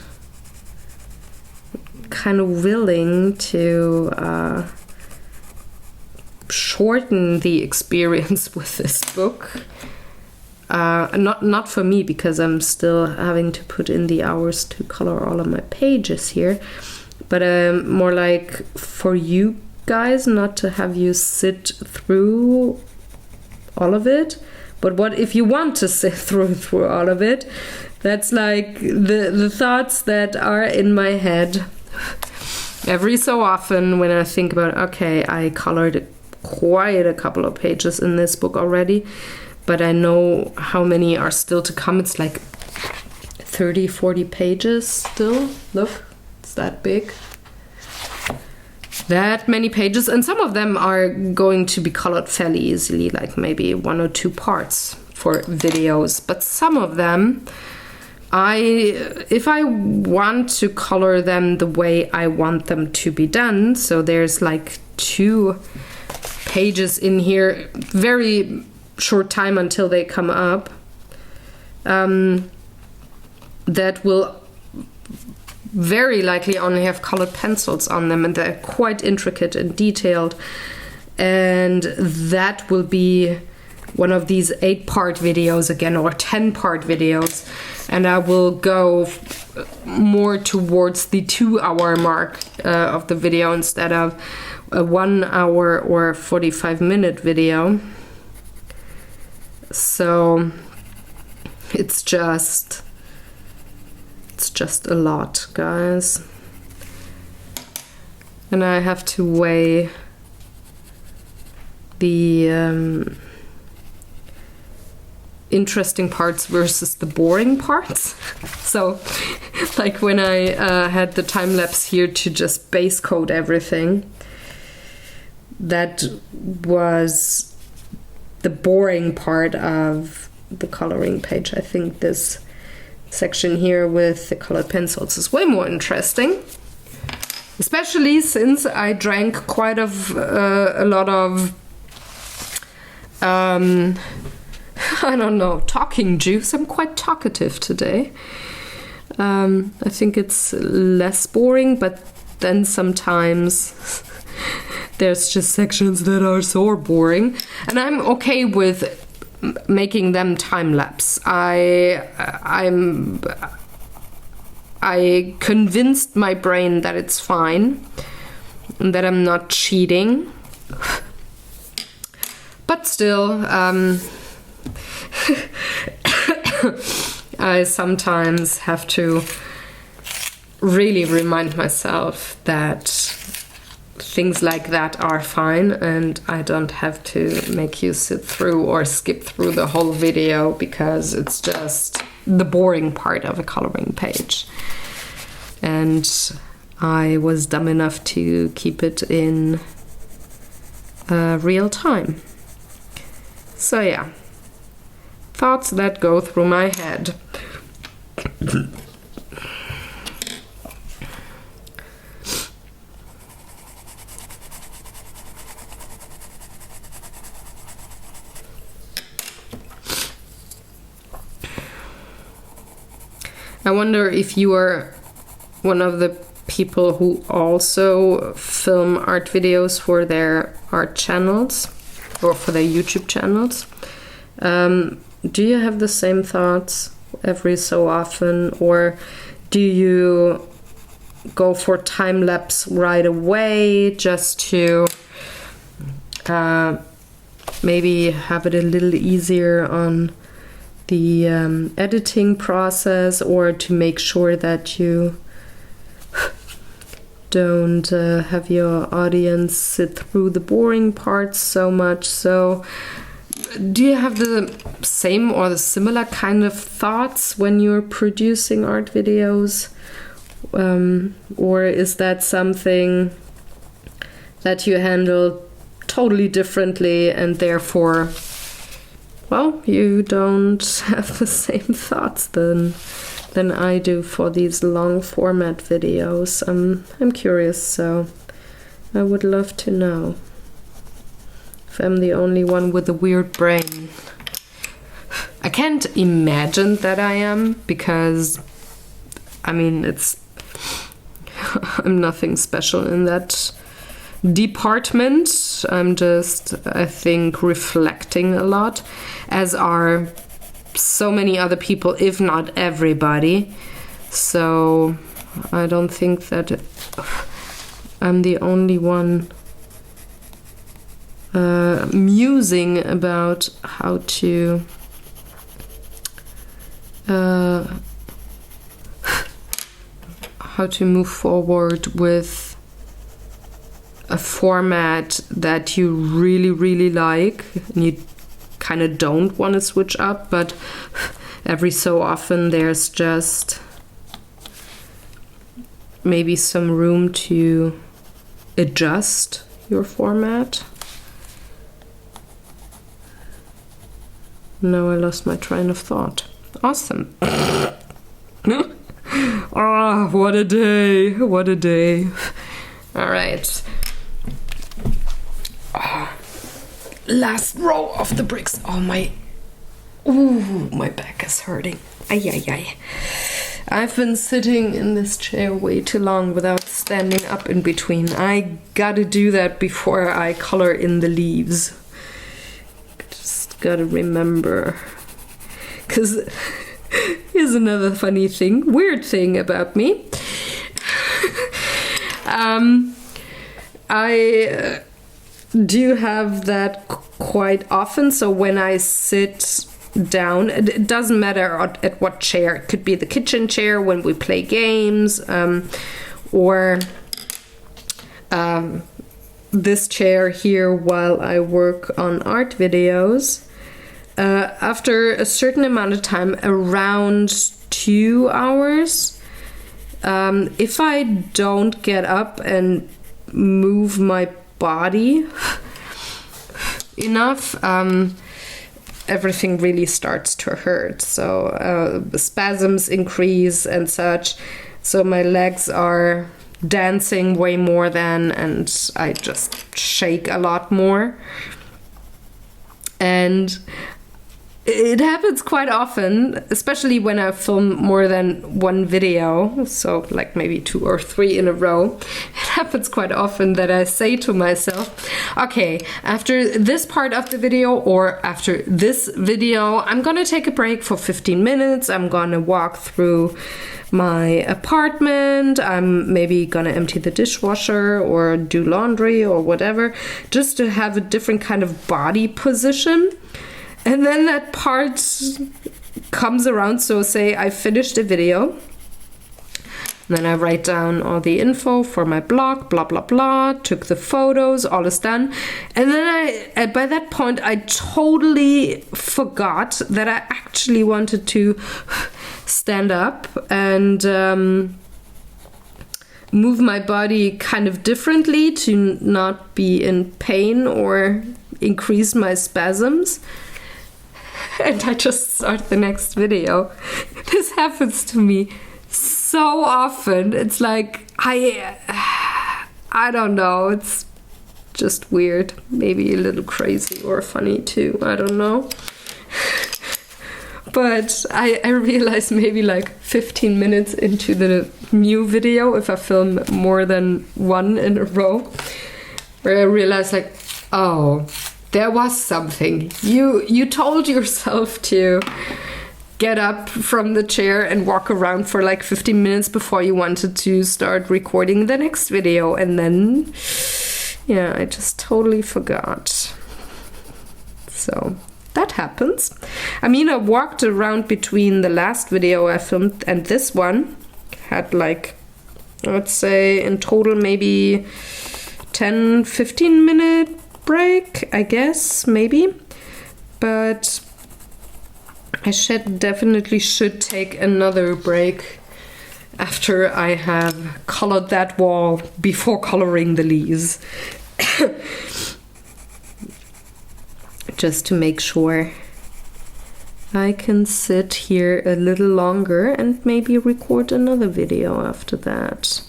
kind of willing to shorten the experience with this book. Not for me, because I'm still having to put in the hours to color all of my pages here, but more like for you guys, not to have you sit through all of it. But what if you want to sit through all of it? That's like the thoughts that are in my head every so often when I think about, okay, I colored quite a couple of pages in this book already, but I know how many are still to come. It's like 30, 40 pages still. Look, it's that big. That many pages, and some of them are going to be colored fairly easily, like maybe 1 or 2 parts for videos. But some of them, if I want to color them the way I want them to be done, so there's like 2 pages in here, very short time until they come up, that will very likely only have colored pencils on them, and they're quite intricate and detailed, and that will be one of these 8-part videos again, or 10-part videos, and I will go more towards the 2-hour mark of the video instead of a 1 hour or 45-minute video. So it's just a lot, guys. And I have to weigh the interesting parts versus the boring parts. So like when I had the time lapse here to just base coat everything, that was the boring part of the coloring page. I think this section here with the colored pencils is way more interesting, especially since I drank quite a lot of I don't know, talking juice. I'm quite talkative today. I think it's less boring, but then sometimes there's just sections that are so boring, and I'm okay with making them time lapse. I convinced my brain that it's fine and that I'm not cheating, but still I sometimes have to really remind myself that things like that are fine, and I don't have to make you sit through or skip through the whole video because it's just the boring part of a coloring page. And I was dumb enough to keep it in real time. So yeah, thoughts that go through my head. I wonder if you are one of the people who also film art videos for their art channels or for their YouTube channels. Do you have the same thoughts every so often, or do you go for time lapse right away just to maybe have it a little easier on the editing process, or to make sure that you don't have your audience sit through the boring parts so much? So do you have the same or the similar kind of thoughts when you're producing art videos? Or is that something that you handle totally differently and therefore, well, you don't have the same thoughts than I do for these long format videos? I'm curious, so I would love to know if I'm the only one with a weird brain. I can't imagine that I am, because I mean, I'm nothing special in that department. I'm just, I think, reflecting a lot, as are so many other people, if not everybody. So I don't think that I'm the only one musing about how to move forward with a format that you really, really like and you kind of don't want to switch up, but every so often there's just maybe some room to adjust your format. No, I lost my train of thought. Awesome. Oh, what a day. What a day. All right. Oh, last row of the bricks. Oh, my back is hurting. Ay, ay, ay. I've been sitting in this chair way too long without standing up in between. I gotta do that before I color in the leaves. Just gotta remember. Because Here's another funny thing, weird thing about me. I do have that quite often. So when I sit down, it doesn't matter at what chair. It could be the kitchen chair when we play games, or this chair here while I work on art videos. After a certain amount of time, around 2 hours, if I don't get up and move my body enough, everything really starts to hurt. So spasms increase and such. So my legs are dancing way more than, and I just shake a lot more. And it happens quite often, especially when I film more than one video, so like maybe 2 or 3 in a row. It happens quite often that I say to myself, okay, after this part of the video or after this video, I'm gonna take a break for 15 minutes. I'm gonna walk through my apartment. I'm maybe gonna empty the dishwasher or do laundry or whatever, just to have a different kind of body position. And then that part comes around, so say I finished a video, then I write down all the info for my blog, blah, blah, blah, took the photos, all is done. And then by that point, I totally forgot that I actually wanted to stand up and move my body kind of differently to not be in pain or increase my spasms. And I just start the next video. This happens to me so often. It's like, I don't know, it's just weird. Maybe a little crazy or funny too, I don't know. But I realize maybe like 15 minutes into the new video, if I film more than one in a row, where I realize like, oh, there was something. You told yourself to get up from the chair and walk around for like 15 minutes before you wanted to start recording the next video. And then, yeah, I just totally forgot. So that happens. I mean, I walked around between the last video I filmed and this one. Had like, let's say in total maybe 10-15 minute break, I guess, maybe. But I definitely should take another break after I have colored that wall before coloring the leaves. Just to make sure I can sit here a little longer and maybe record another video after that.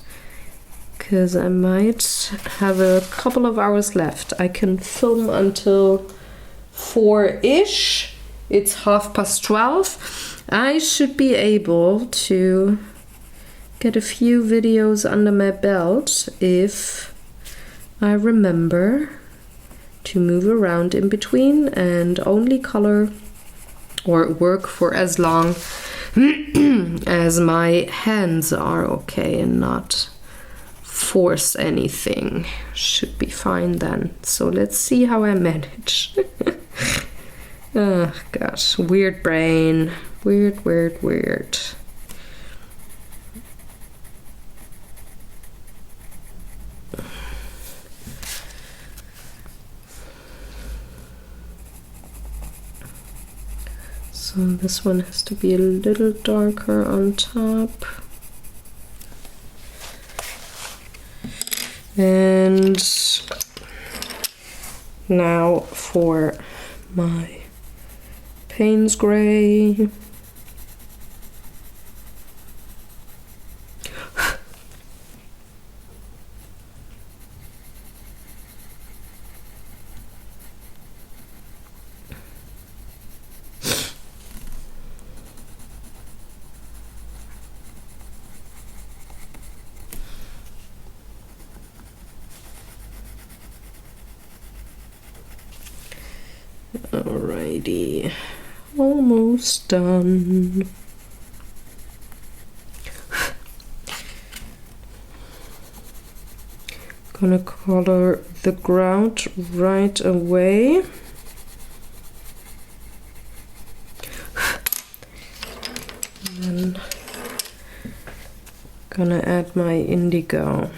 Because I might have a couple of hours left. I can film until 4-ish. It's 12:30. I should be able to get a few videos under my belt if I remember to move around in between and only color or work for as long as my hands are okay and not force anything. Should be fine then. So let's see how I manage. Oh gosh, weird brain. Weird. So this one has to be a little darker on top. And now for my Payne's gray. Alrighty, almost done. Gonna color the ground right away. And then gonna add my indigo.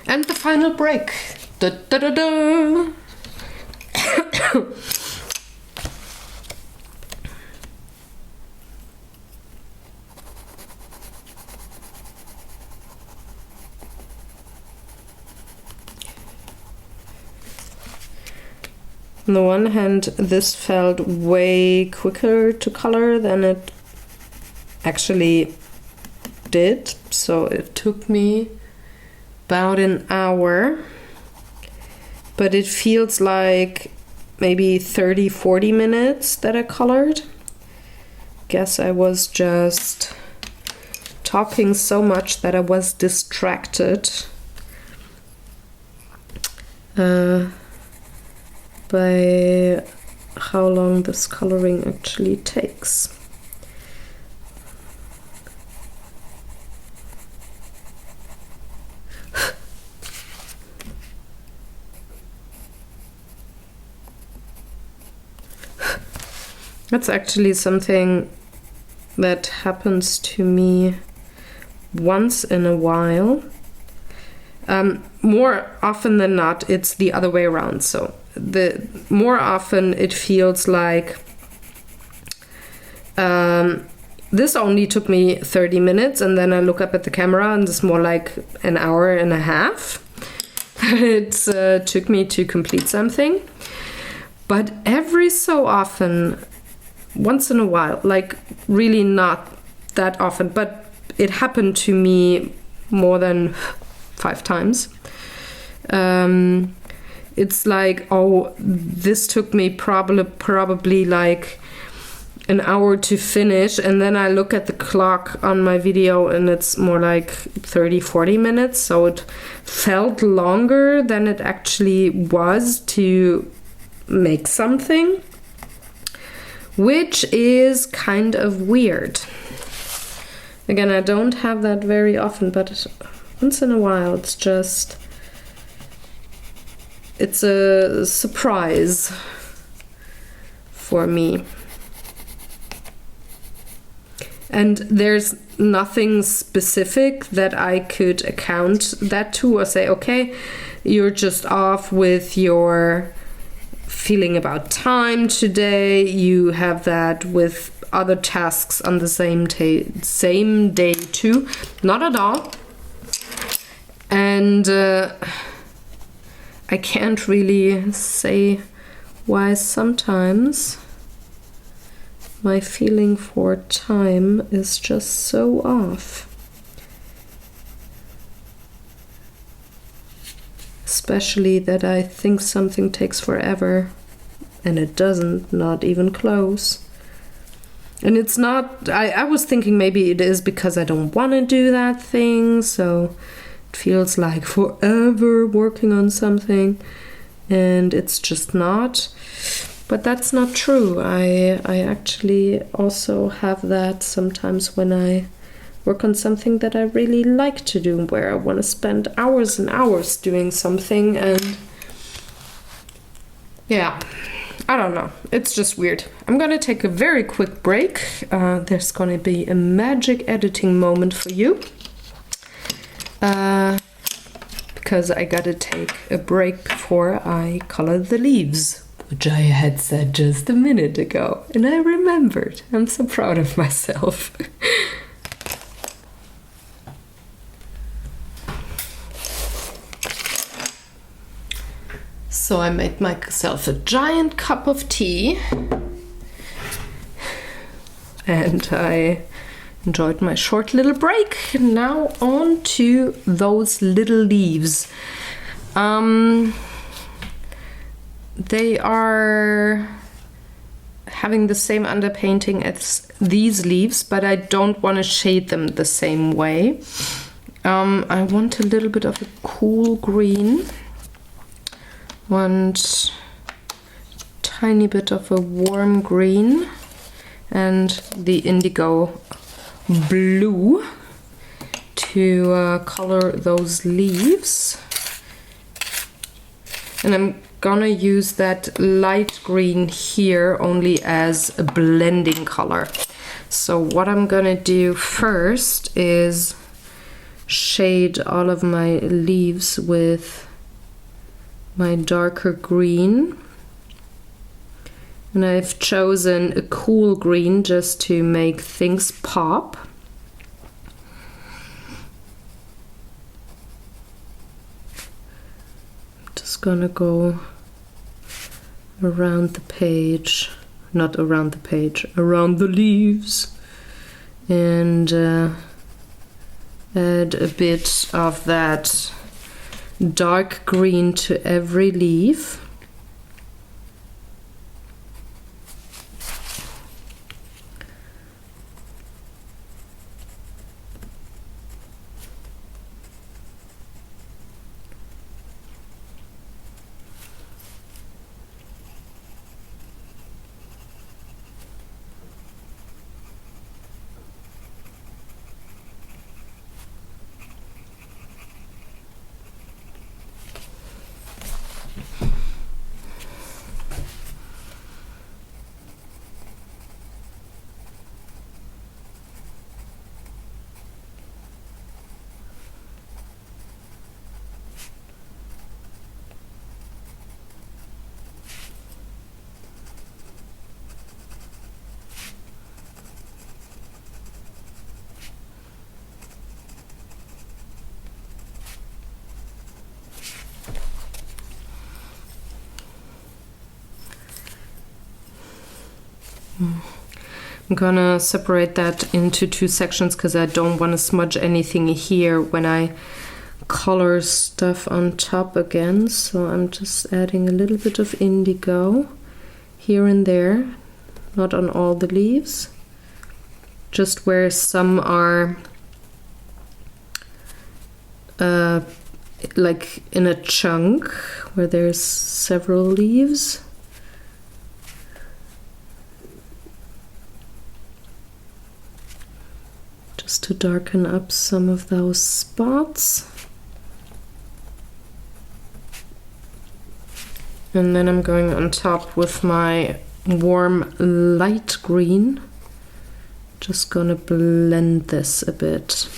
And the final break. Da, da, da, da. On the one hand, this felt way quicker to color than it actually did, so it took me about an hour, but it feels like maybe 30-40 minutes that I colored. Guess I was just talking so much that I was distracted by how long this coloring actually takes. That's actually something that happens to me once in a while. More often than not, it's the other way around. So the more often it feels like this only took me 30 minutes, and then I look up at the camera and it's more like an hour and a half. It took me to complete something. But every so often, once in a while, like really not that often, but it happened to me more than 5 times. It's like, oh, this took me probably like an hour to finish, and then I look at the clock on my video and it's more like 30-40 minutes, so it felt longer than it actually was to make something, which is kind of weird. Again, I don't have that very often, but once in a while it's a surprise for me. And there's nothing specific that I could account that to or say, okay, you're just off with your feeling about time today. You have that with other tasks on the same day too. Not at all. And I can't really say why sometimes my feeling for time is just so off. Especially that I think something takes forever and it doesn't, not even close. And it's not, I was thinking maybe it is because I don't want to do that thing, so it feels like forever working on something, and it's just not. But that's not true. I actually also have that sometimes when I work on something that I really like to do, where I want to spend hours and hours doing something, and yeah, I don't know. It's just weird. I'm gonna take a very quick break. There's gonna be a magic editing moment for you. Because I gotta take a break before I color the leaves, which I had said just a minute ago, and I remembered. I'm so proud of myself. So I made myself a giant cup of tea, and I enjoyed my short little break. Now on to those little leaves. They are having the same underpainting as these leaves, but I don't want to shade them the same way. I want a little bit of a cool green. want tiny bit of a warm green and the indigo blue to color those leaves. And I'm gonna use that light green here only as a blending color. So what I'm gonna do first is shade all of my leaves with my darker green. And I've chosen a cool green just to make things pop. Just gonna go around the page, not around the page, around the leaves, and add a bit of that dark green to every leaf. I'm gonna separate that into two sections because I don't want to smudge anything here when I color stuff on top again. So I'm just adding a little bit of indigo here and there, not on all the leaves, just where some are like in a chunk where there's several leaves. Just to darken up some of those spots. And then I'm going on top with my warm light green. Just gonna blend this a bit.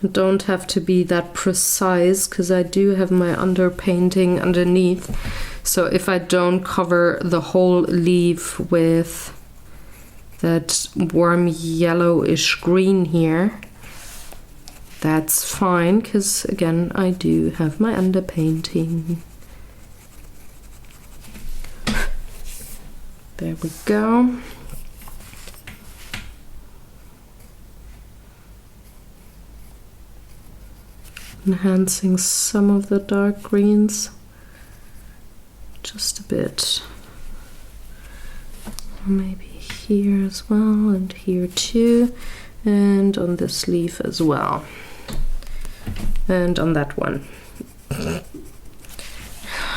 Don't have to be that precise because I do have my underpainting underneath. So if I don't cover the whole leaf with that warm yellowish green here, that's fine because again I do have my underpainting. There we go. Enhancing some of the dark greens just a bit, maybe here as well and here too, and on this leaf as well, and on that one.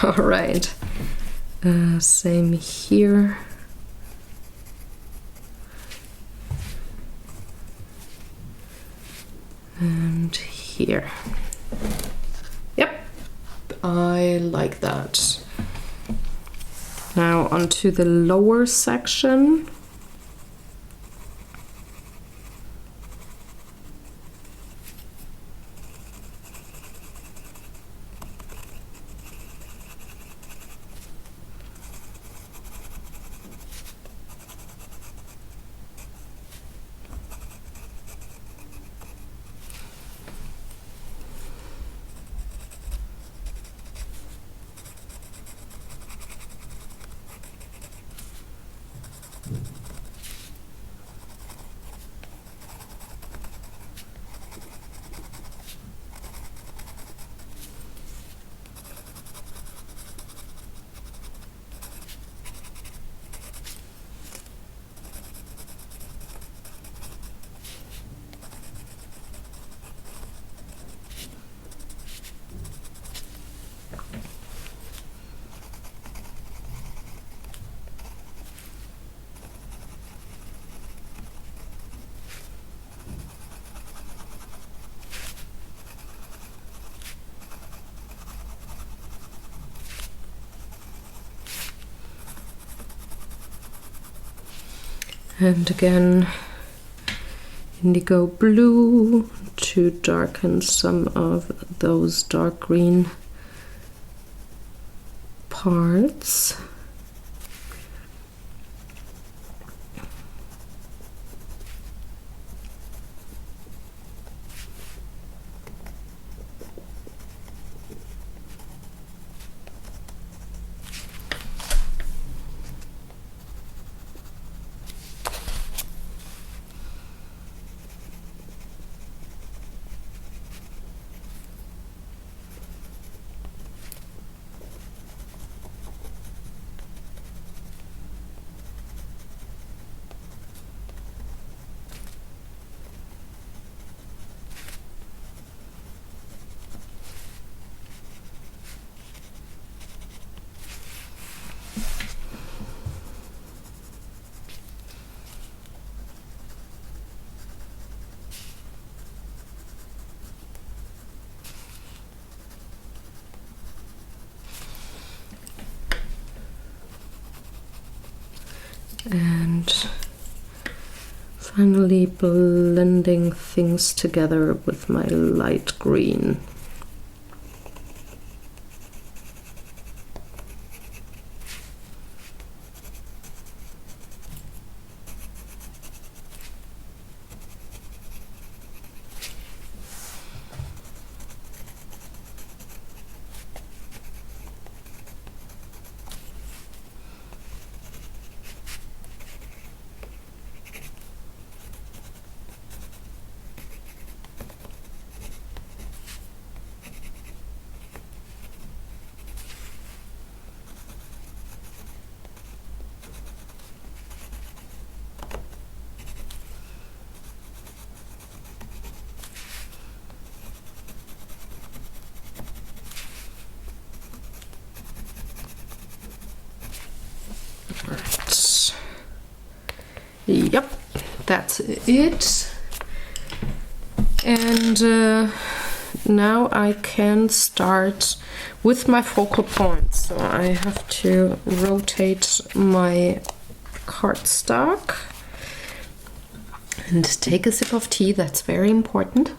All right, same here. And here. Yep, I like that. Now onto the lower section. And again, indigo blue to darken some of those dark green parts. And finally blending things together with my light green. Yep, that's it. And now I can start with my focal points. So I have to rotate my cardstock and take a sip of tea. That's very important.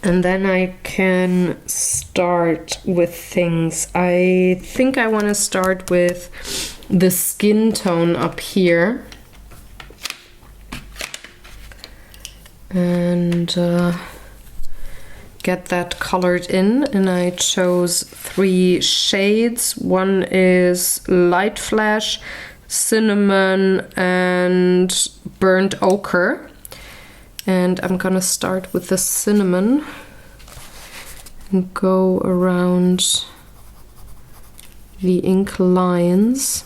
And then I can start with things. I think I want to start with the skin tone up here. And get that colored in. And I chose 3 shades. One is Light Flash, Cinnamon, and Burnt Ochre. And I'm gonna start with the cinnamon and go around the ink lines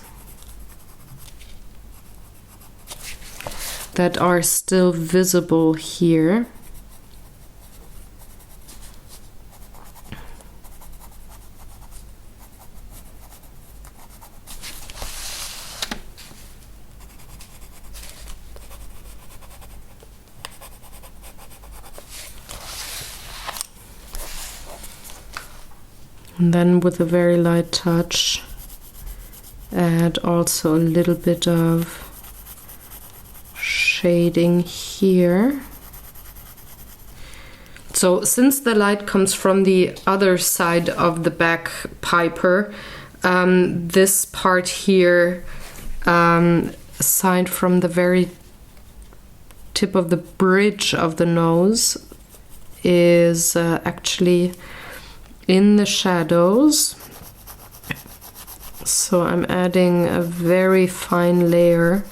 that are still visible here. And then with a very light touch, add also a little bit of shading here. So since the light comes from the other side of the back piper, this part here, aside from the very tip of the bridge of the nose, is actually in the shadows. So I'm adding a very fine layer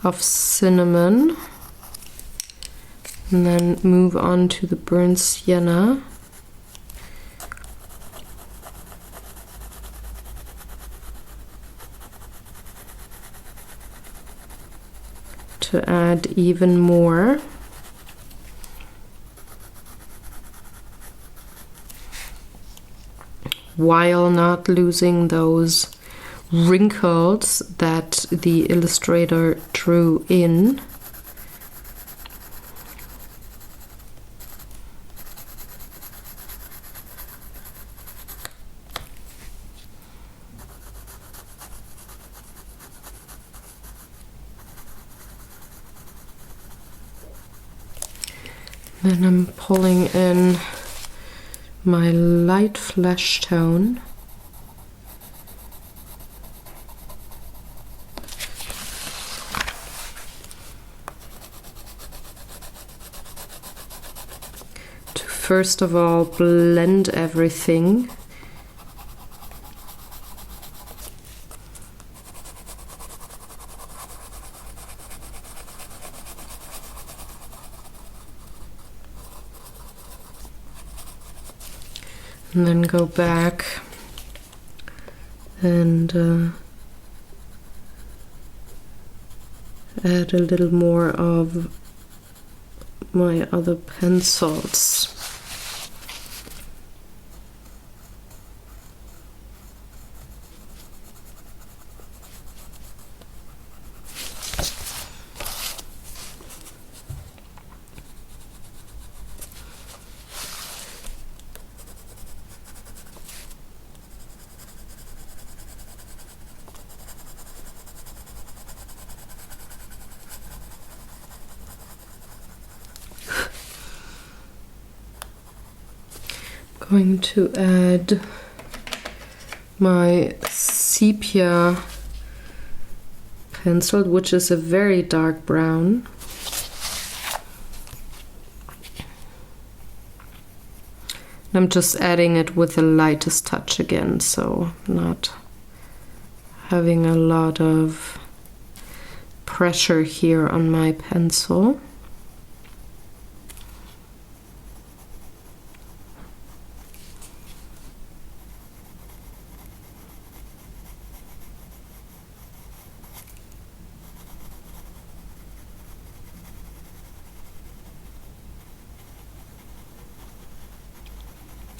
of cinnamon and then move on to the burnt sienna. To add even more. While not losing those wrinkles that the illustrator drew in. Then I'm pulling in my light flesh tone. To first of all blend everything. And then go back and add a little more of my other pencils. Going to add my sepia pencil, which is a very dark brown. I'm just adding it with the lightest touch again, so not having a lot of pressure here on my pencil.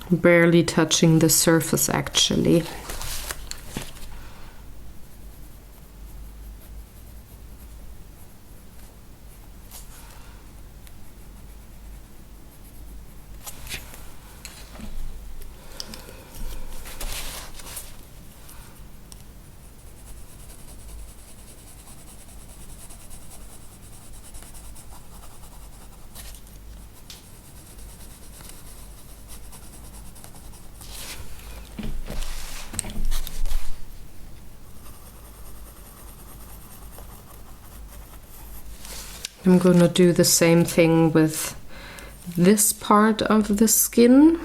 Barely touching the surface actually. I'm gonna do the same thing with this part of the skin.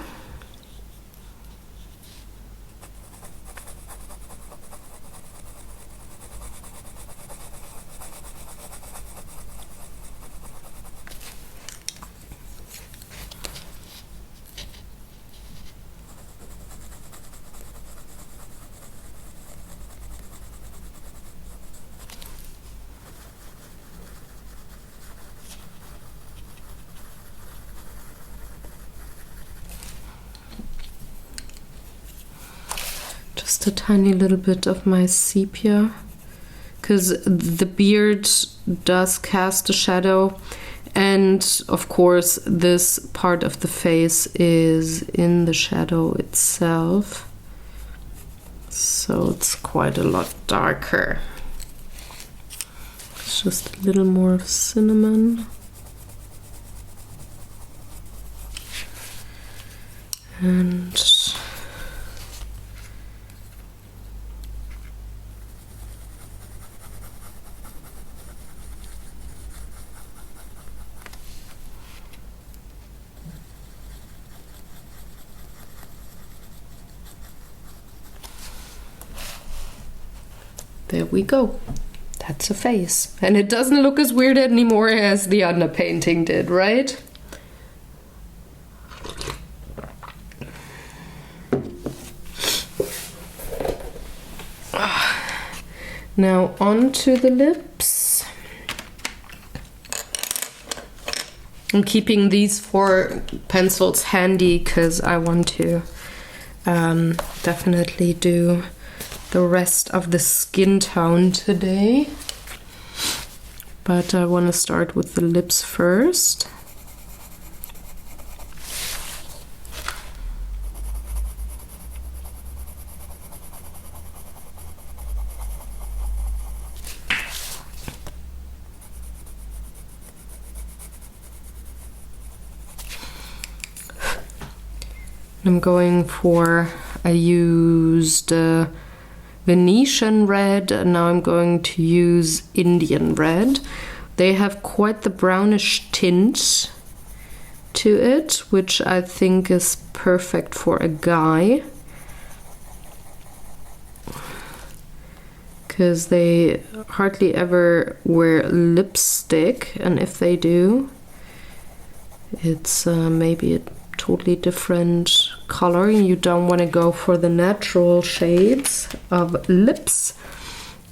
Just a tiny little bit of my sepia, because the beard does cast a shadow, and of course this part of the face is in the shadow itself, so it's quite a lot darker. It's just a little more of cinnamon. And there we go. That's a face. And it doesn't look as weird anymore as the underpainting did, right? Now on to the lips. I'm keeping these 4 pencils handy because I want to definitely do the rest of the skin tone today. But I want to start with the lips first. I'm going for, I used Venetian red, and now I'm going to use Indian red. They have quite the brownish tint to it, which I think is perfect for a guy, because they hardly ever wear lipstick, and if they do, it's maybe a totally different color. You don't want to go for the natural shades of lips.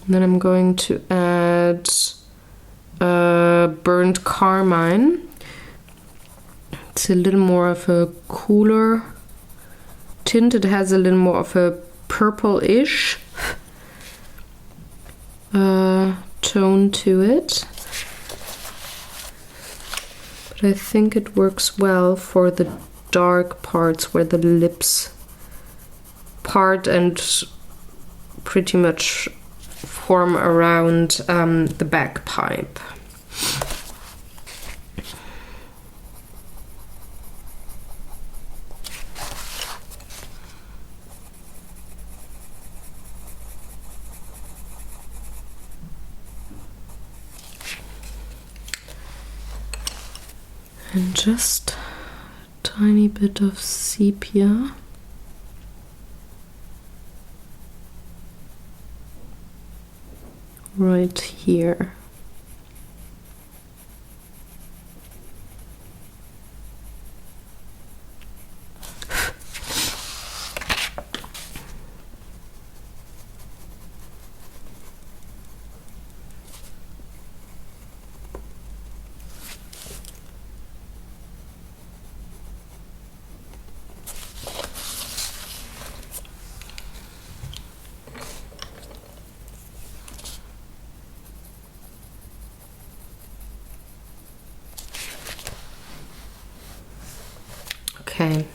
And then I'm going to add burnt carmine. It's a little more of a cooler tint. It has a little more of a purple-ish tone to it. But I think it works well for the dark parts where the lips part and pretty much form around the bagpipe. And just a tiny bit of sepia. Right here. Okay,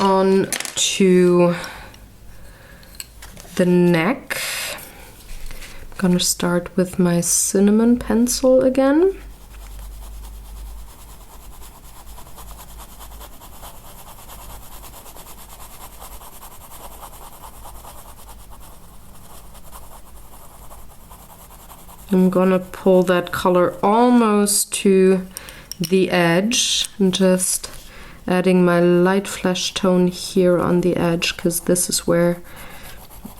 on to the neck. I'm gonna start with my cinnamon pencil again. I'm gonna pull that color almost to the edge and just adding my light flesh tone here on the edge, because this is where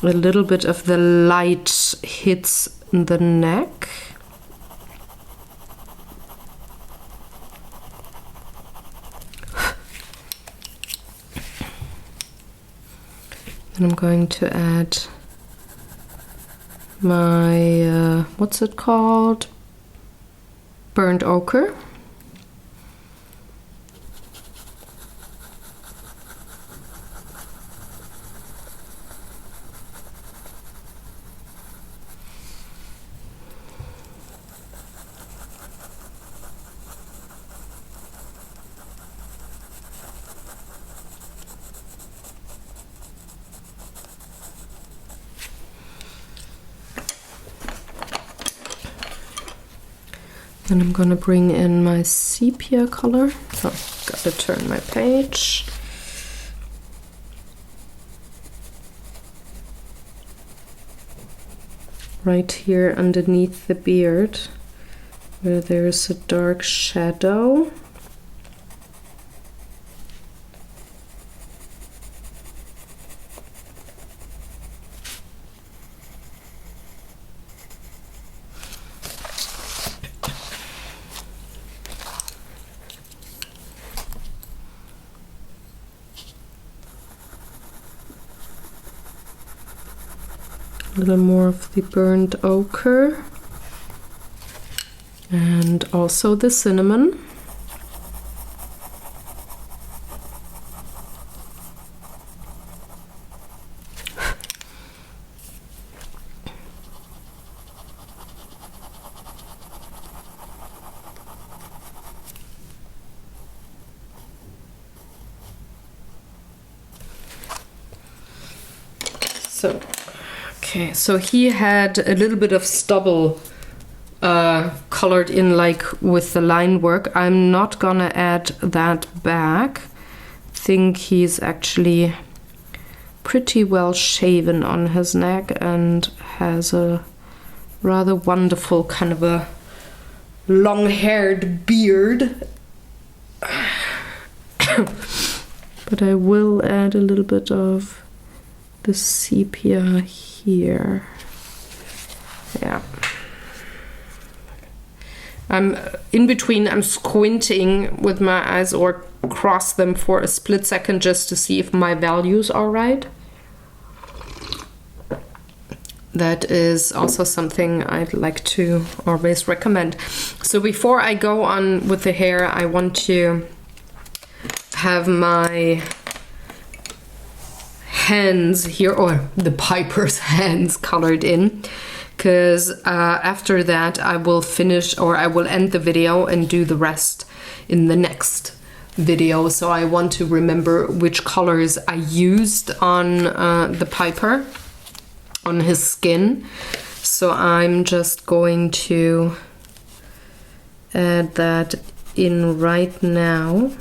a little bit of the light hits the neck. Then I'm going to add my, what's it called? Burnt ochre. Then I'm gonna bring in my sepia color. Oh, gotta turn my page. Right here underneath the beard, where there's a dark shadow. A little more of the burnt ochre and also the cinnamon. So okay, so he had a little bit of stubble colored in like with the line work. I'm not gonna add that back. think he's actually pretty well shaven on his neck and has a rather wonderful kind of a long-haired beard. But I will add a little bit of the sepia here. Yeah. I'm in between, I'm squinting with my eyes or cross them for a split second just to see if my values are right. That is also something I'd like to always recommend. So before I go on with the hair, I want to have my hands here, or the Piper's hands, colored in, because after that I will finish, or I will end the video and do the rest in the next video. So I want to remember which colors I used on the Piper, on his skin. So I'm just going to add that in right now.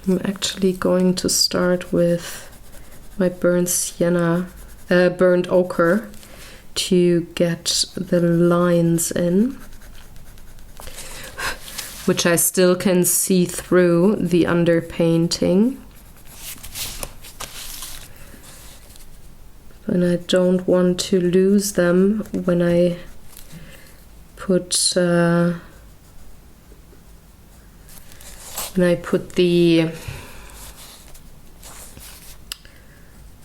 I'm actually going to start with my burnt sienna, burnt ochre, to get the lines in, which I still can see through the underpainting. And I don't want to lose them when I put the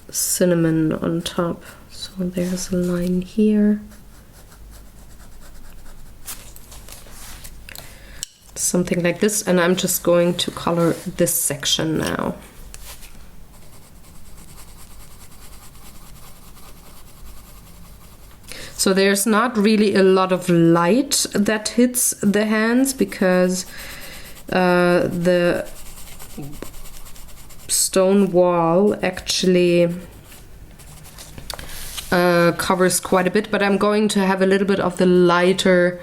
cinnamon on top. So there's a line here. Something like this, and I'm just going to color this section now. So there's not really a lot of light that hits the hands because the stone wall actually covers quite a bit, but I'm going to have a little bit of the lighter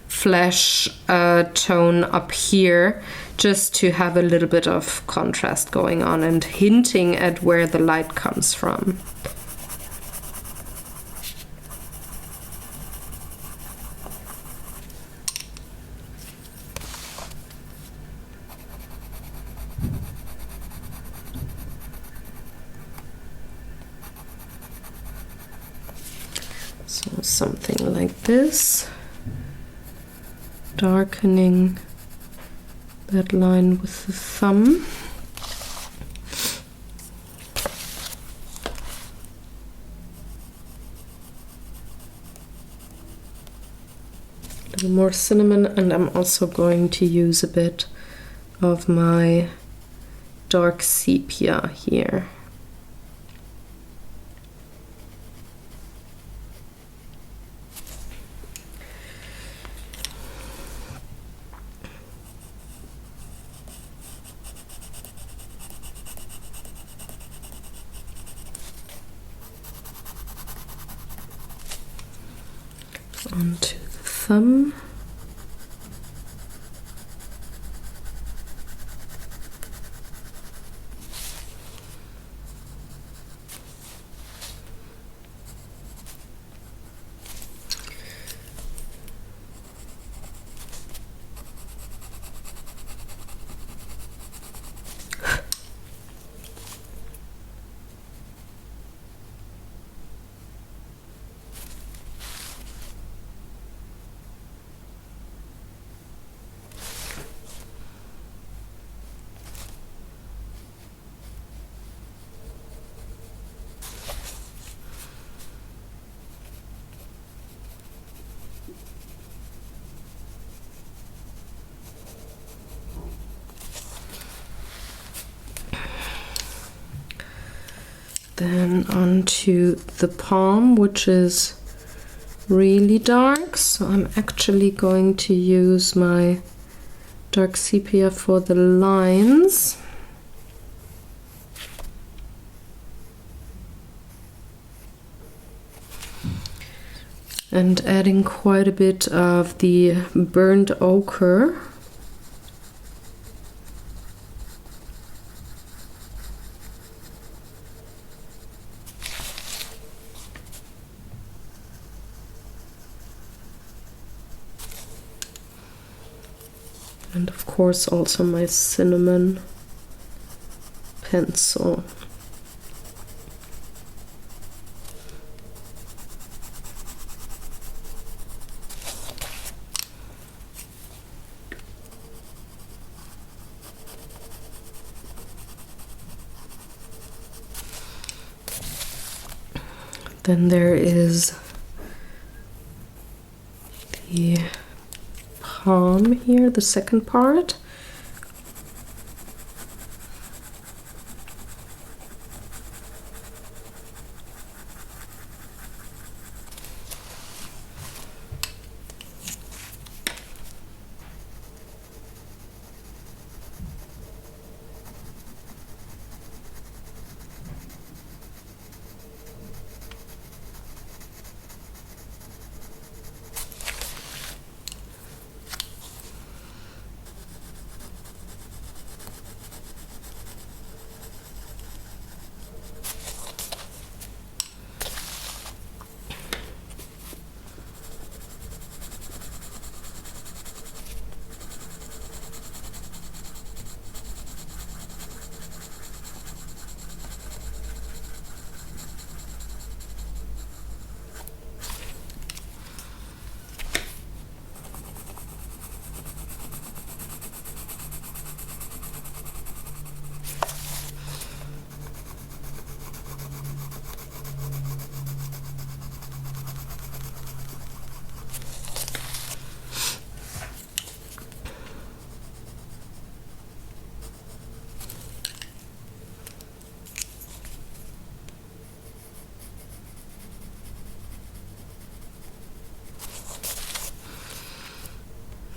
flesh tone up here just to have a little bit of contrast going on and hinting at where the light comes from. So something like this, darkening that line with the thumb. A little more cinnamon, and I'm also going to use a bit of my dark sepia here. Onto the thumb. Then onto the palm, which is really dark. So I'm actually going to use my dark sepia for the lines. and adding quite a bit of the burnt ochre. And of course also my cinnamon pencil. Then there is the palm here, the second part.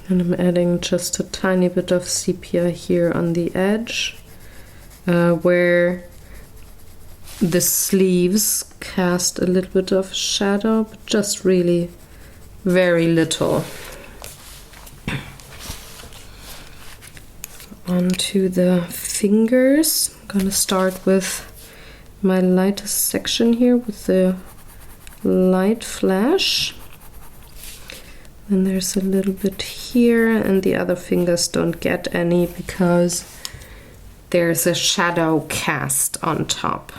And I'm adding just a tiny bit of sepia here on the edge, where the sleeves cast a little bit of shadow, but just really very little. Onto the fingers. I'm gonna start with my lightest section here with the light flash. And there's a little bit here, and the other fingers don't get any because there's a shadow cast on top.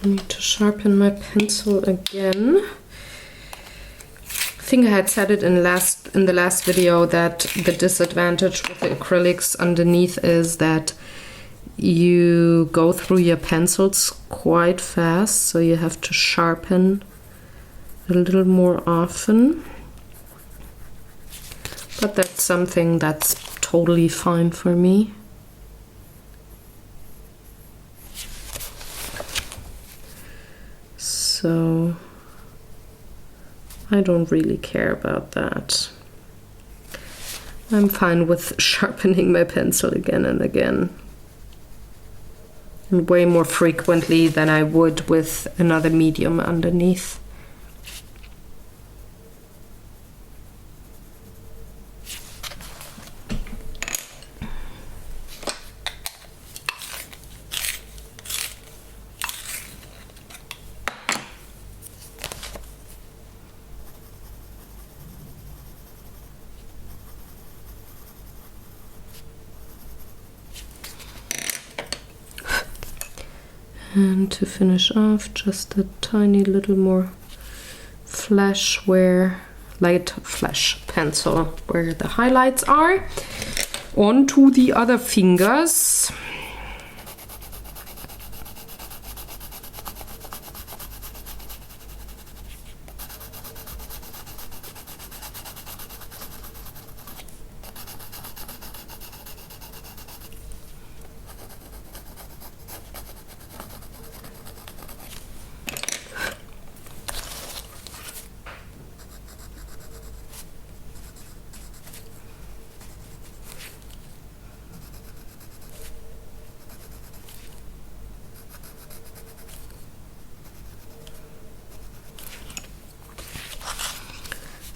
I need to sharpen my pencil again. I think I had said it in the last video that the disadvantage with the acrylics underneath is that you go through your pencils quite fast, so you have to sharpen a little more often. But that's something that's totally fine for me. So I don't really care about that. I'm fine with sharpening my pencil again and again. And way more frequently than I would with another medium underneath. And to finish off, just a tiny little more light flash pencil where the highlights are. On to the other fingers.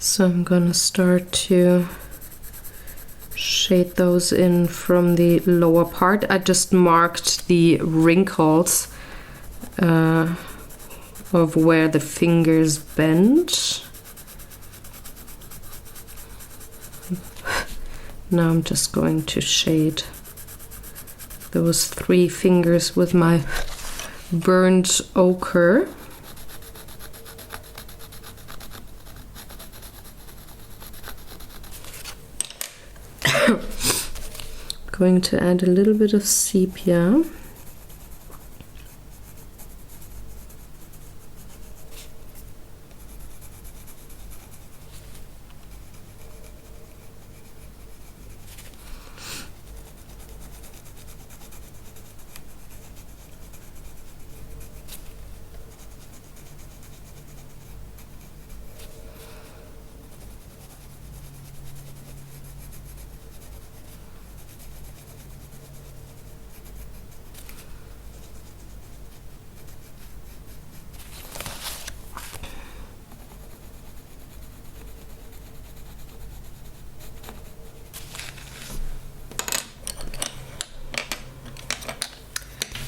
So I'm gonna start to shade those in from the lower part. I just marked the wrinkles of where the fingers bend. Now I'm just going to shade those 3 fingers with my burnt ochre. Going to add a little bit of sepia.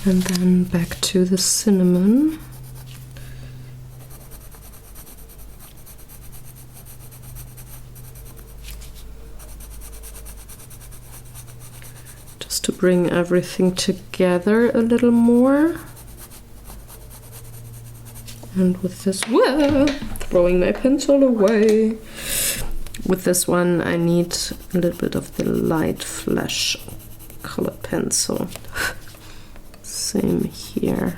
And then back to the cinnamon. Just to bring everything together a little more. And with this, whoa, throwing my pencil away. With this one, I need a little bit of the light flesh colored pencil. Same here.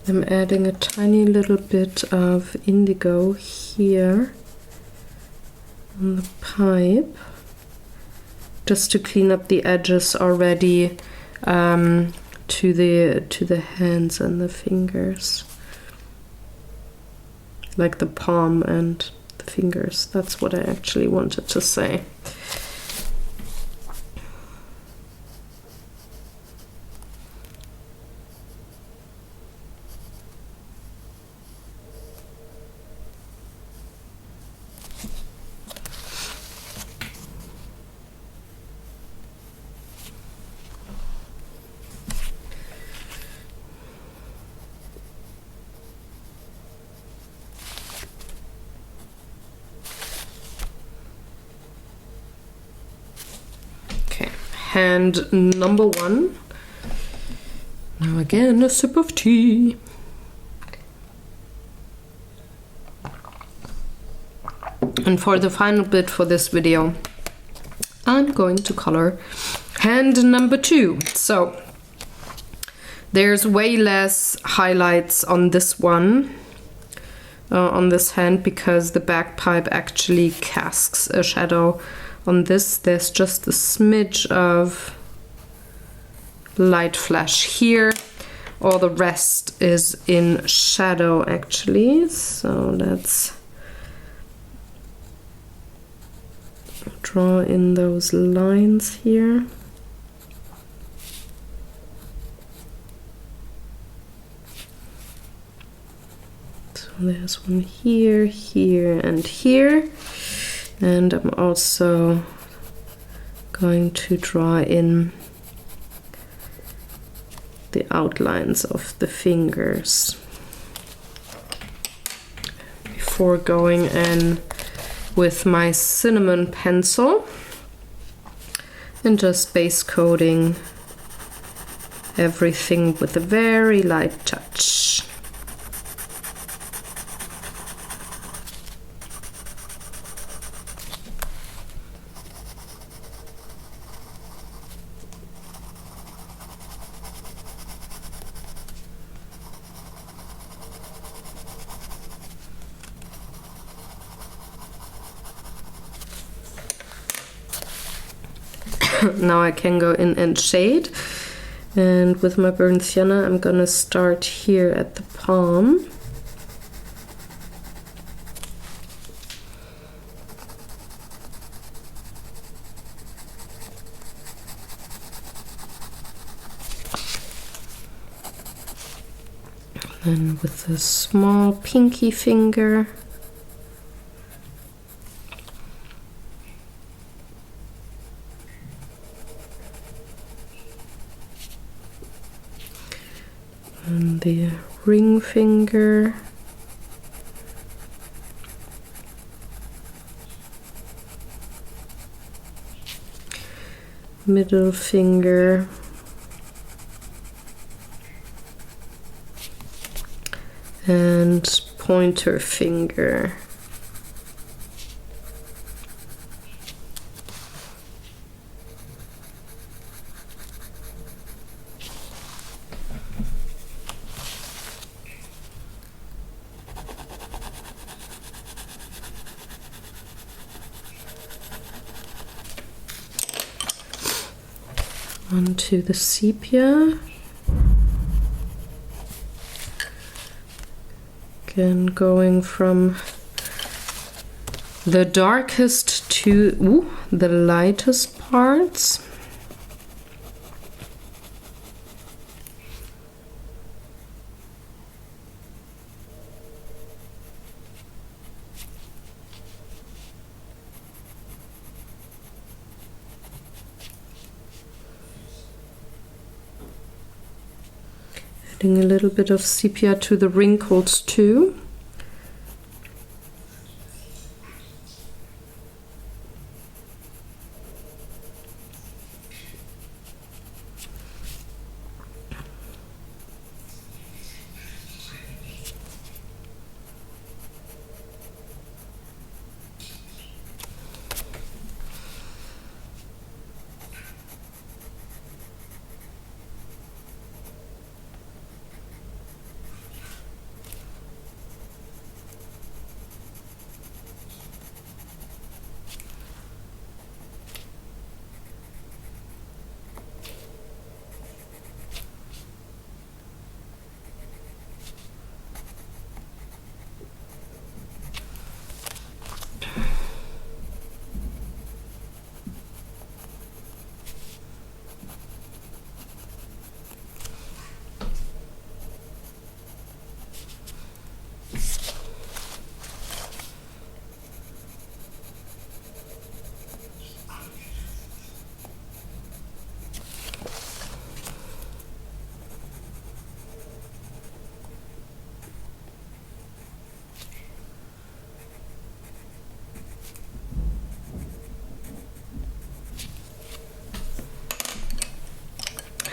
I'm adding a tiny little bit of indigo here on the pipe, just to clean up the edges already to the hands and the fingers, like the palm and the fingers. That's what I actually wanted to say. Hand number 1. Now again, a sip of tea. And for the final bit for this video, I'm going to color hand number 2. So there's way less highlights on this one, on this hand, because the bagpipe actually casts a shadow. On this, there's just a smidge of light flash here. All the rest is in shadow actually, so let's draw in those lines here. So there's one here, here, and here. And I'm also going to draw in the outlines of the fingers before going in with my cinnamon pencil and just base coating everything with a very light touch. Now I can go in and shade, and with my burnt sienna I'm gonna start here at the palm. Then with a small pinky finger and the ring finger, middle finger, and pointer finger. Onto the sepia. Again, going from the darkest to the lightest parts. Adding a little bit of sepia to the wrinkles too.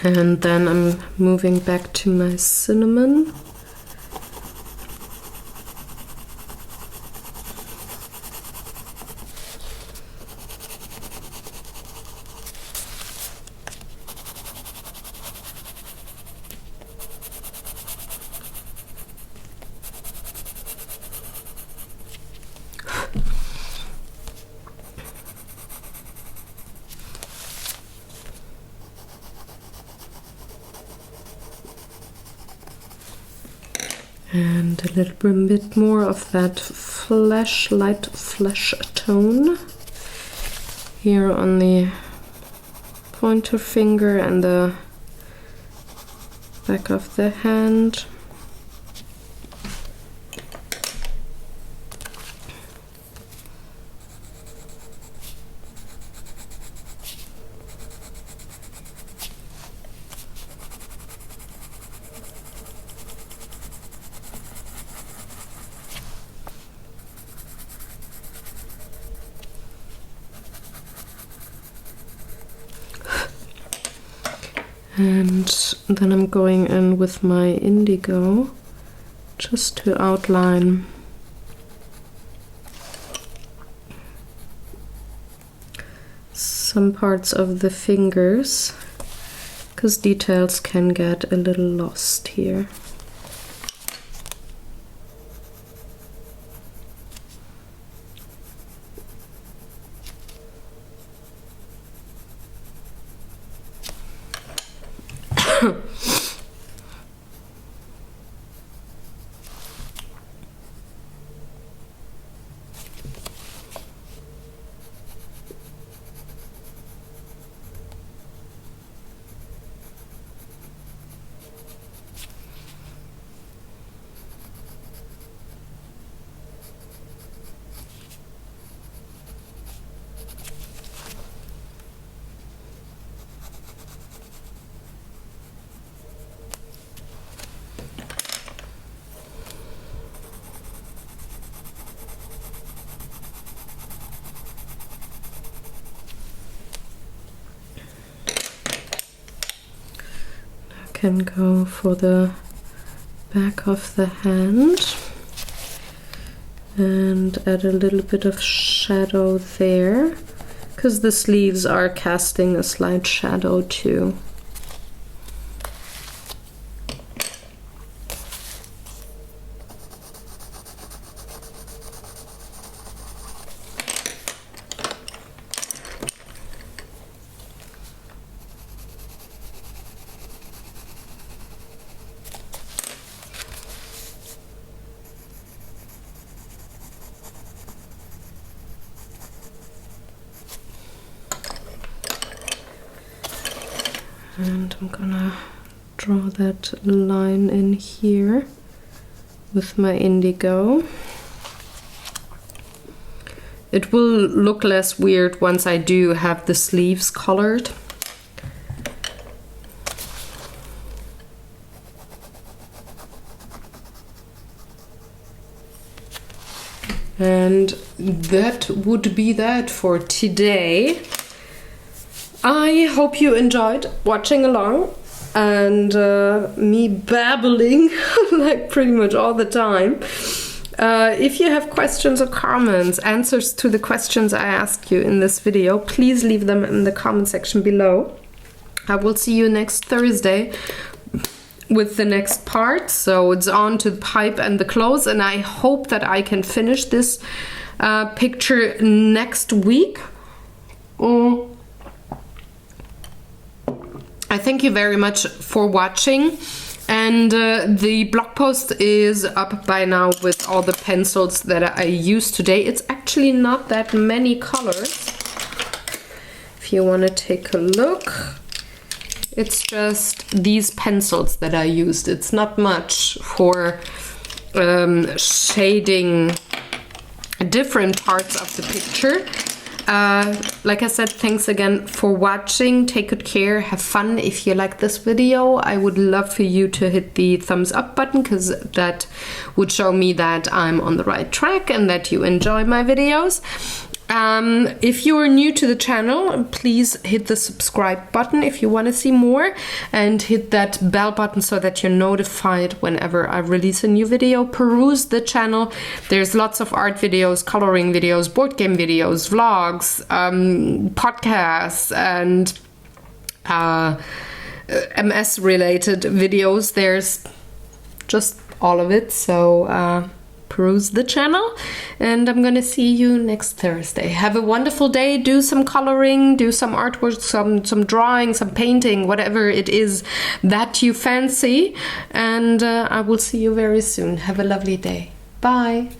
And then I'm moving back to my cinnamon. And a little bit more of that light flesh tone here on the pointer finger and the back of the hand. And then I'm going in with my indigo just to outline some parts of the fingers, because details can get a little lost here. Can go for the back of the hand and add a little bit of shadow there, because the sleeves are casting a slight shadow too. And I'm gonna draw that line in here with my indigo. It will look less weird once I do have the sleeves colored. And that would be that for today. I hope you enjoyed watching along and me babbling like pretty much all the time. If you have questions or comments, answers to the questions I asked you in this video, please leave them in the comment section below. I will see you next Thursday with the next part. So it's on to the pipe and the clothes, and I hope that I can finish this picture next week. I thank you very much for watching, and the blog post is up by now with all the pencils that I used today. It's actually not that many colors. If you want to take a look, it's just these pencils that I used. It's not much for shading different parts of the picture. Like I said, thanks again for watching. Take good care, have fun. If you like this video, I would love for you to hit the thumbs up button, because that would show me that I'm on the right track and that you enjoy my videos. If you are new to the channel, please hit the subscribe button if you want to see more, and hit that bell button so that you're notified whenever I release a new video. Peruse the channel. There's lots of art videos, coloring videos, board game videos, vlogs, podcasts, and MS related videos. There's just all of it, so cruise the channel, and I'm gonna see you next Thursday. Have a wonderful day. Do some coloring, do some artwork, some drawing, some painting, whatever it is that you fancy, and I will see you very soon. Have a lovely day. Bye.